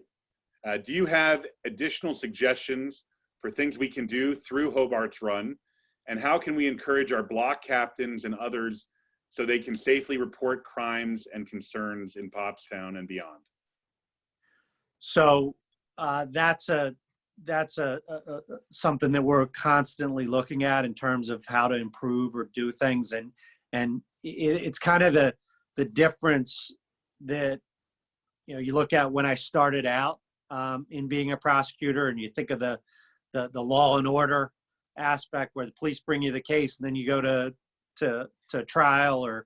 Do you have additional suggestions for things we can do through Hobart's Run? And how can we encourage our block captains and others so they can safely report crimes and concerns in Pottstown and beyond? So that's something that we're constantly looking at in terms of how to improve or do things. And it's kind of the difference that, you look at when I started out in being a prosecutor, and you think of the law and order aspect where the police bring you the case and then you go to trial or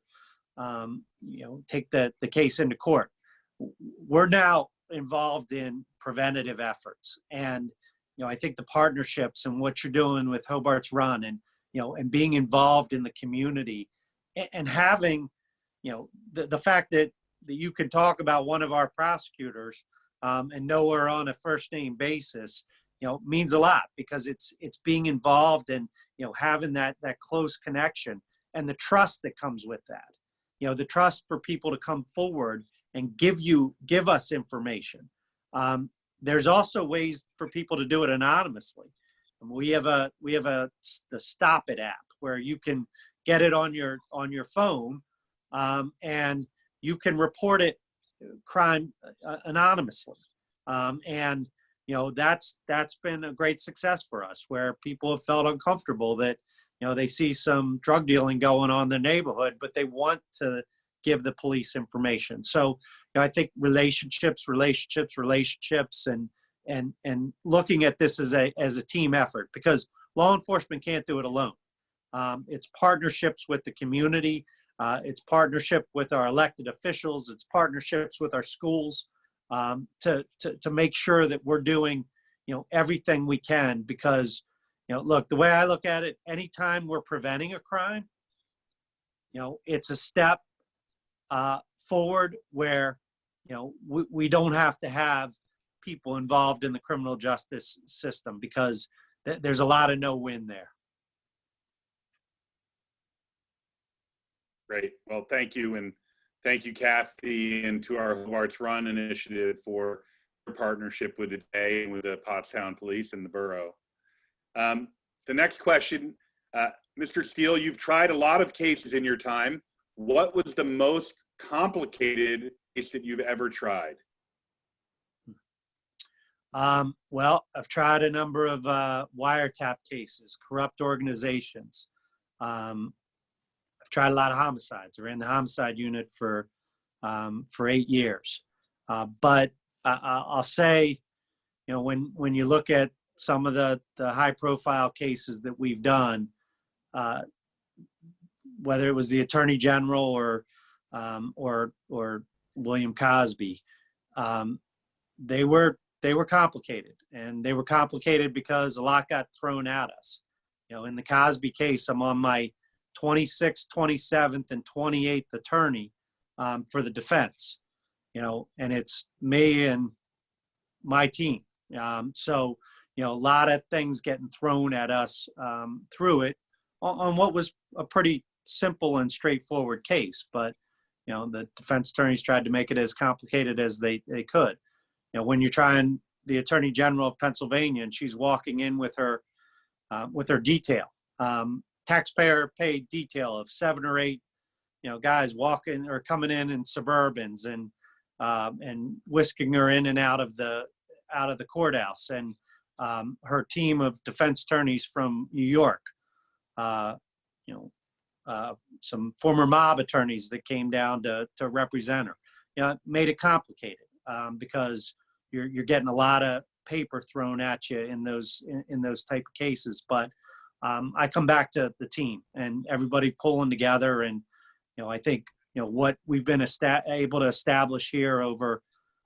take the case into court. We're now involved in preventative efforts, and I think the partnerships and what you're doing with Hobart's Run and being involved in the community and having the fact that you can talk about one of our prosecutors and know we're on a first name basis, means a lot, because it's being involved and, having that close connection and the trust that comes with that, the trust for people to come forward and give us information. There's also ways for people to do it anonymously. And we have the Stop It app where you can get it on your phone, and you can report it crime anonymously. And that's been a great success for us, where people have felt uncomfortable that they see some drug dealing going on in their neighborhood, but they want to give the police information. So I think relationships, and looking at this as a team effort, because law enforcement can't do it alone. It's partnerships with the community. It's partnership with our elected officials. It's partnerships with our schools to make sure that we're doing, everything we can. Because, look, the way I look at it, anytime we're preventing a crime, it's a step forward where, we don't have to have people involved in the criminal justice system, because there's a lot of no-win there. Great. Well, thank you. And thank you, Kathy, and to our Whole Arts Run initiative for your partnership with the day and with the Pottstown Police and the borough. The next question, Mr. Steele, you've tried a lot of cases in your time. What was the most complicated case that you've ever tried? Well, I've tried a number of wiretap cases, corrupt organizations. I've tried a lot of homicides. I ran the homicide unit for 8 years. But I'll say, when you look at some of the high-profile cases that we've done, whether it was the Attorney General or William Cosby, they were complicated, and they were complicated because a lot got thrown at us. In the Cosby case, I'm on my 26th, 27th, and 28th attorney for the defense, and it's me and my team. So, a lot of things getting thrown at us through it on what was a pretty simple and straightforward case. But, the defense attorneys tried to make it as complicated as they could. When you're trying the Attorney General of Pennsylvania and she's walking in with her detail, taxpayer paid detail of 7 or 8, guys walking or coming in Suburbans and whisking her in and out of the courthouse, and her team of defense attorneys from New York, some former mob attorneys that came down to represent her, made it complicated because you're getting a lot of paper thrown at you in those type of cases. But I come back to the team and everybody pulling together, and I think what we've been able to establish here over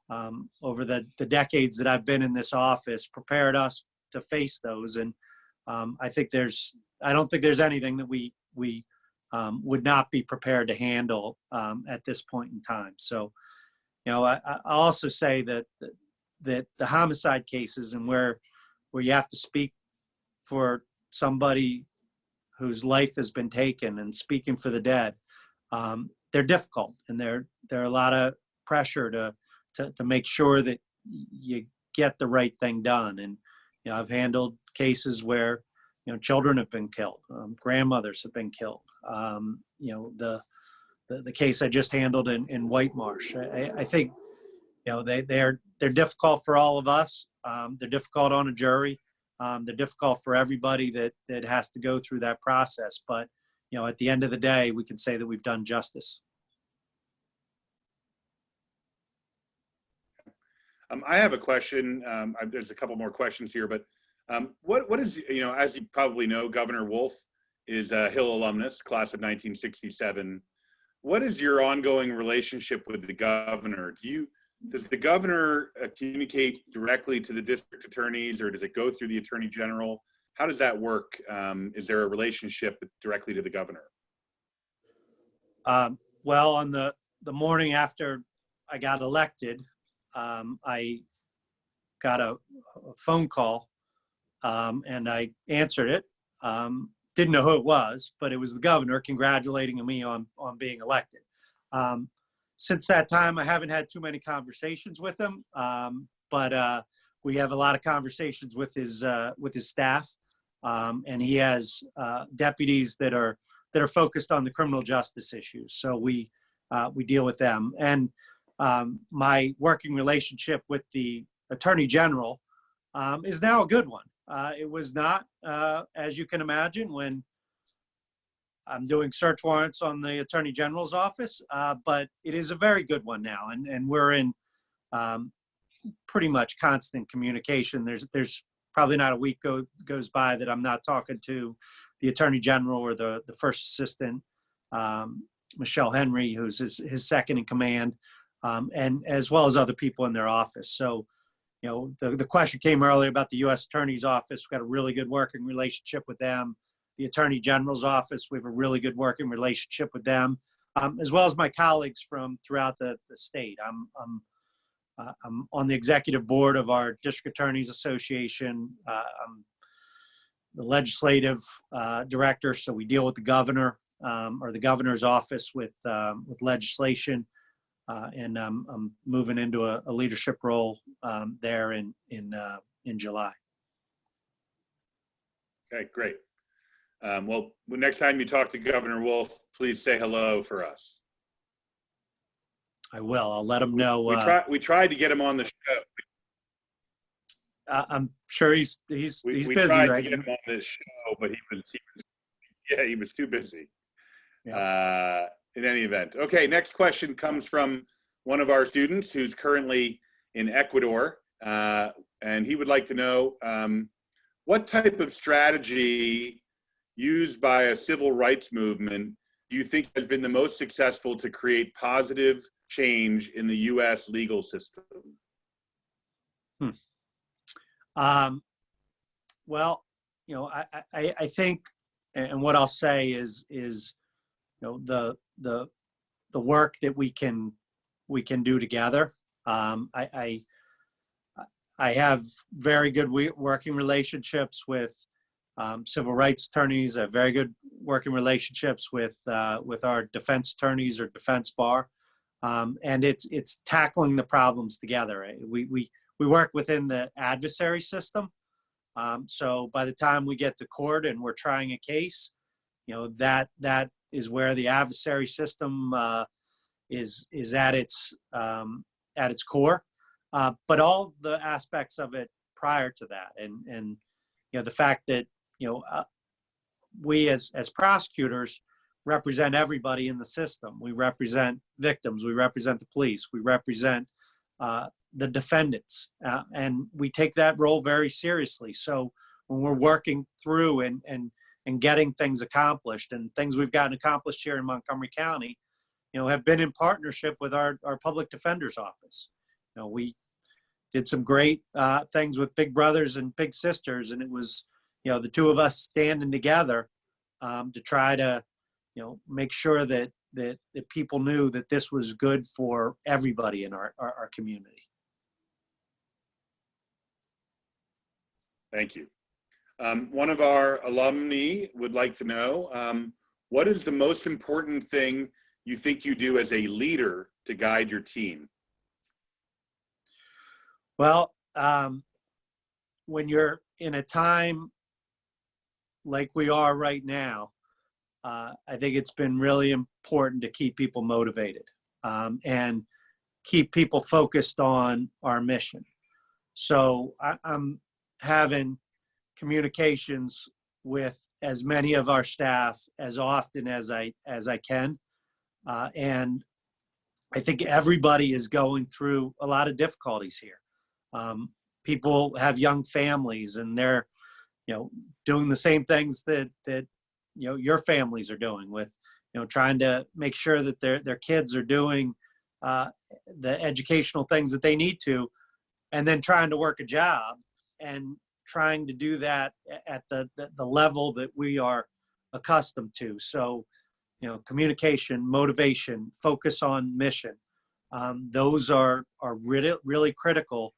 the decades that I've been in this office prepared us to face those. And I don't think there's anything that we would not be prepared to handle at this point in time. So, I also say that the homicide cases, and where you have to speak for somebody whose life has been taken and speaking for the dead, they're difficult, and there are a lot of pressure to make sure that you get the right thing done. And I've handled cases where children have been killed, grandmothers have been killed. The case I just handled in White Marsh, I think they're difficult for all of us. They're difficult on a jury. They're difficult for everybody that has to go through that process. But at the end of the day, we can say that we've done justice. I have a question. There's a couple more questions here, but what is, as you probably know, Governor Wolf is a Hill alumnus, class of 1967. What is your ongoing relationship with the governor? Does the governor communicate directly to the district attorneys, or does it go through the Attorney General? How does that work? Is there a relationship directly to the governor? Well, on the morning after I got elected, I got a phone call, and I answered it. Didn't know who it was, but it was the governor congratulating me on being elected. Since that time, I haven't had too many conversations with him, but we have a lot of conversations with his staff, and he has deputies that are focused on the criminal justice issues. So we deal with them. And my working relationship with the Attorney General is now a good one. It was not, as you can imagine, when I'm doing search warrants on the Attorney General's office, but it is a very good one now. And we're in pretty much constant communication. There's probably not a week goes by that I'm not talking to the Attorney General or the First Assistant, Michelle Henry, who's his second in command, and as well as other people in their office. So, you know, the question came earlier about the U.S. Attorney's Office. We've got a really good working relationship with them. The Attorney General's Office, we have a really good working relationship with them, as well as my colleagues from throughout the state. I'm on the executive board of our District Attorneys Association. I'm the legislative director, so we deal with the governor or the governor's office with legislation, and I'm moving into a leadership role there in July. Okay, great. Well, next time you talk to Governor Wolf, please say hello for us. I will. I'll let him know. We tried to get him on the show. I'm sure he's busy we tried right to get him on this show, but he was too busy. Yeah. In any event. Okay, next question comes from one of our students who's currently in Ecuador, and he would like to know what type of strategy used by a civil rights movement do you think has been the most successful to create positive change in the U.S. legal system? Well, you know, I think, and what I'll say is, you know, the work that we can do together. I have very good working relationships with civil rights attorneys. I have very good working relationships with our defense attorneys or defense bar, and it's tackling the problems together. We work within the adversary system, so by the time we get to court and we're trying a case, you know, that is where the adversary system is at its core, but all the aspects of it prior to that, and you know, the fact that, you know, we as prosecutors represent everybody in the system. We represent victims. We represent the police. We represent the defendants, and we take that role very seriously. So when we're working through and getting things accomplished, and things we've gotten accomplished here in Montgomery County, you know, have been in partnership with our public defender's office. You know, we did some great things with Big Brothers and Big Sisters, and it was, you know, the two of us standing together to try to, you know, make sure that people knew that this was good for everybody in our community. Thank you. One of our alumni would like to know, what is the most important thing you think you do as a leader to guide your team? Well, when you're in a time like we are right now, I think it's been really important to keep people motivated and keep people focused on our mission. So I'm having communications with as many of our staff as often as I can, and I think everybody is going through a lot of difficulties here. People have young families, and they're, you know, doing the same things that you know, your families are doing, with, you know, trying to make sure that their kids are doing the educational things that they need to, and then trying to work a job and trying to do that at the level that we are accustomed to. So, you know, communication, motivation, focus on mission, those are really, really critical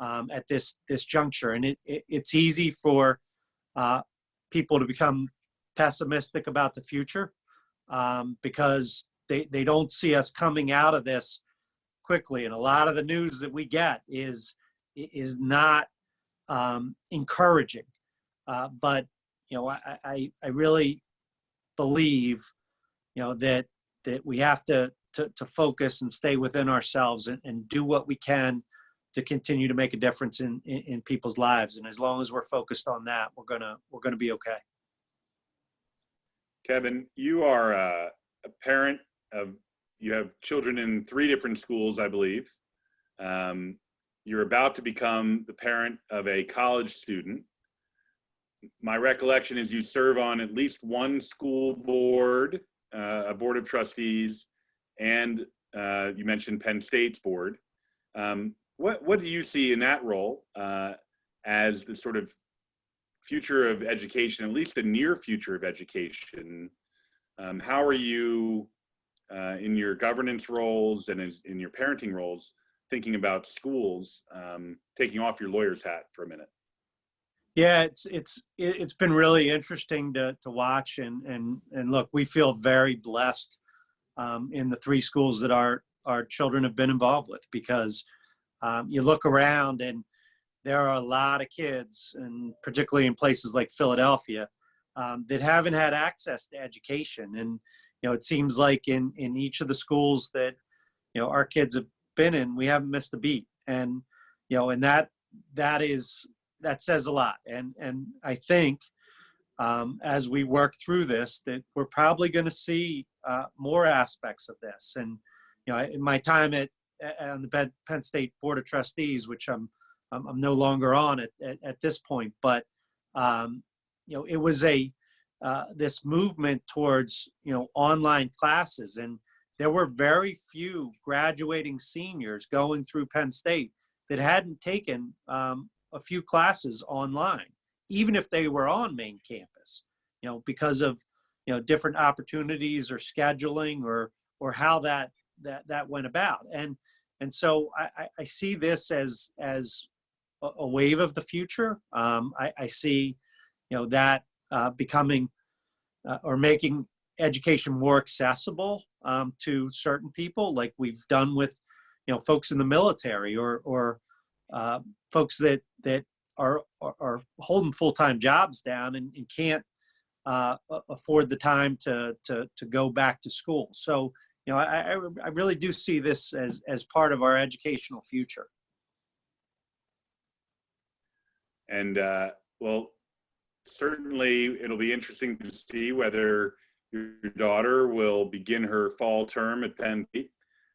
at this juncture. And it's easy for people to become pessimistic about the future because they don't see us coming out of this quickly. And a lot of the news that we get is not encouraging. But, you know, I really believe, you know, that we have to focus and stay within ourselves and do what we can to continue to make a difference in people's lives. And as long as we're focused on that, we're gonna be okay. Kevin, you are a parent of, you have children in 3 different schools, I believe. you're about to become the parent of a college student. My recollection is you serve on at least one school board, a board of trustees, and you mentioned Penn State's board. What do you see in that role as the sort of future of education, at least the near future of education? How are you in your governance roles and in your parenting roles thinking about schools, taking off your lawyer's hat for a minute? Yeah, it's been really interesting to watch and look, we feel very blessed in the 3 schools that our children have been involved with, because you look around and there are a lot of kids, and particularly in places like Philadelphia, that haven't had access to education. And it seems like in each of the schools that our kids have been in, we haven't missed a beat. And and that says a lot. And I think as we work through this, that we're probably going to see more aspects of this. And in my time on the Penn State Board of Trustees, which I'm no longer on at this point, but it was this movement towards online classes, and there were very few graduating seniors going through Penn State that hadn't taken a few classes online, even if they were on main campus, because of different opportunities or scheduling or how that went about. And so I see this as a wave of the future. I see that becoming or making education more accessible to certain people, like we've done with folks in the military or folks that are holding full-time jobs down and can't afford the time to go back to school. So I really do see this as part of our educational future. And well, certainly it'll be interesting to see whether your daughter will begin her fall term at Penn State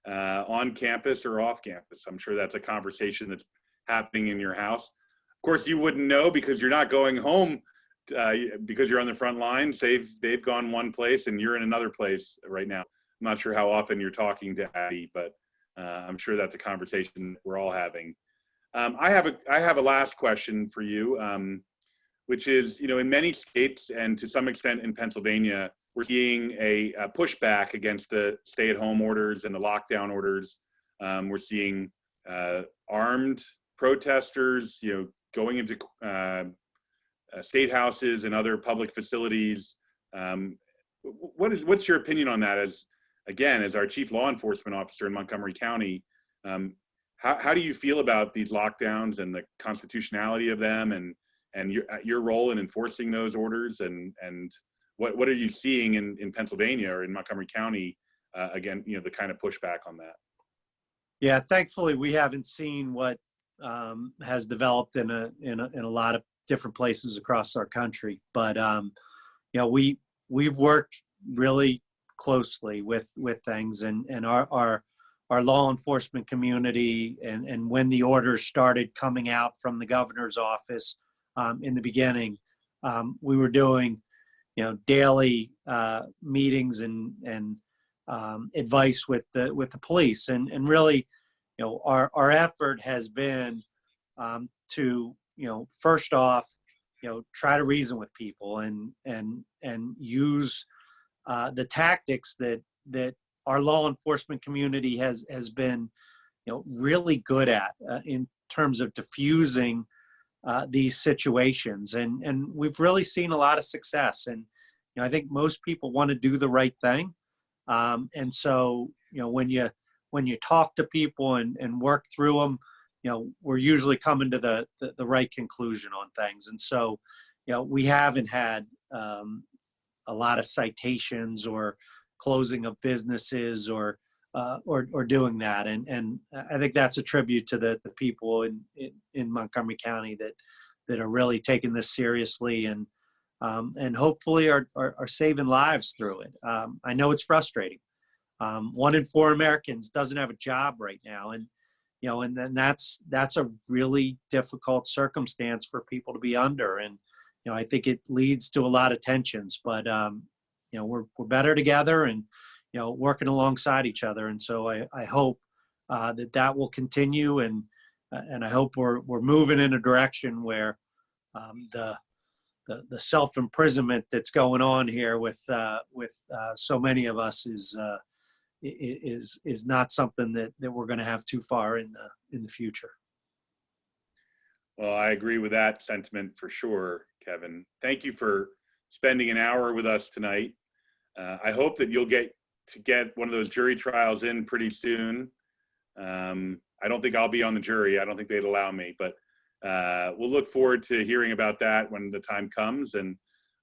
on campus or off campus. I'm sure that's a conversation that's happening in your house. Of course, you wouldn't know because you're not going home because you're on the front lines. They've gone one place and you're in another place right now. I'm not sure how often you're talking to Addie, but I'm sure that's a conversation we're all having. I have a last question for you, which is, in many states and to some extent in Pennsylvania, we're seeing a pushback against the stay-at-home orders and the lockdown orders. We're seeing armed protesters, going into state houses and other public facilities. What's your opinion on that? As our chief law enforcement officer in Montgomery County, how do you feel about these lockdowns and the constitutionality of them, and your role in enforcing those orders, and what are you seeing in Pennsylvania or in Montgomery County, the kind of pushback on that? Yeah, thankfully we haven't seen what has developed in a lot of different places across our country, but we've worked really closely with things, and our law enforcement community, and when the orders started coming out from the governor's office in the beginning, we were doing daily meetings and advice with the police, and really our effort has been to first off try to reason with people and use the tactics that our law enforcement community has been really good at in terms of diffusing these situations, and we've really seen a lot of success. And I think most people want to do the right thing, and so when you talk to people and work through them, we're usually coming to the right conclusion on things. And so we haven't had a lot of citations or closing of businesses or doing that, and I think that's a tribute to the people in Montgomery County that are really taking this seriously and hopefully are saving lives through it. I know it's frustrating. 1 in 4 Americans doesn't have a job right now, and and then that's a really difficult circumstance for people to be under. And, I think it leads to a lot of tensions, but, we're better together and, working alongside each other. And so I hope that will continue. And I hope we're moving in a direction where the self-imprisonment that's going on here with so many of us is not something that we're going to have too far in the future. Well, I agree with that sentiment for sure, Kevin. Thank you for spending an hour with us tonight. I hope that you'll get one of those jury trials in pretty soon. I don't think I'll be on the jury. I don't think they'd allow me, but we'll look forward to hearing about that when the time comes. And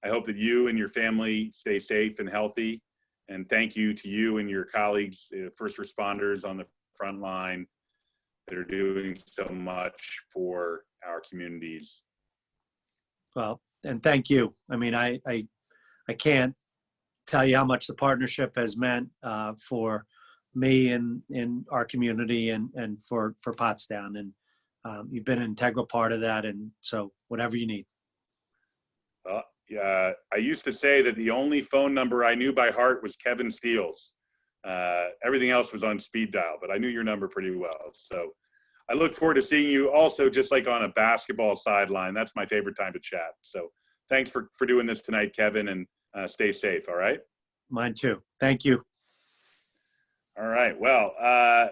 I hope that you and your family stay safe and healthy. And thank you to you and your colleagues, first responders on the front line that are doing so much for our communities. Well, and thank you. I mean, I can't tell you how much the partnership has meant for me and in our community and for Pottstown. And you've been an integral part of that. And so whatever you need. Yeah, I used to say that the only phone number I knew by heart was Kevin Steele's. Everything else was on speed dial, but I knew your number pretty well. So I look forward to seeing you also just like on a basketball sideline. That's my favorite time to chat. So thanks for doing this tonight, Kevin, and stay safe, all right? Mine too. Thank you. All right. Well,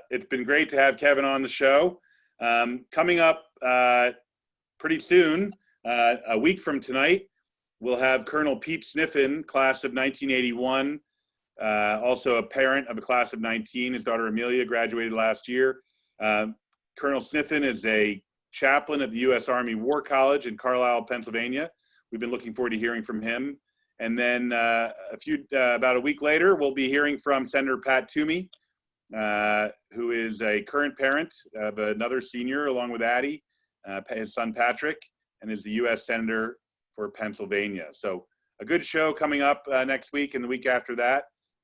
it's been great to have Kevin on the show. Coming up pretty soon, a week from tonight, we'll have Colonel Pete Sniffen, class of 1981, also a parent of a class of 19. His daughter Amelia graduated last year. Colonel Sniffen is a chaplain at the U.S. Army War College in Carlisle, Pennsylvania. We've been looking forward to hearing from him. And then about a week later, we'll be hearing from Senator Pat Toomey, who is a current parent of another senior along with Addie, his son Patrick, and is the U.S. Senator for Pennsylvania. So a good show coming up next week and the week after that.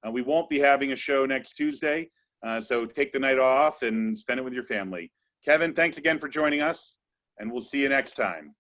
We won't be having a show next Tuesday, so take the night off and spend it with your family. Kevin, thanks again for joining us, and we'll see you next time.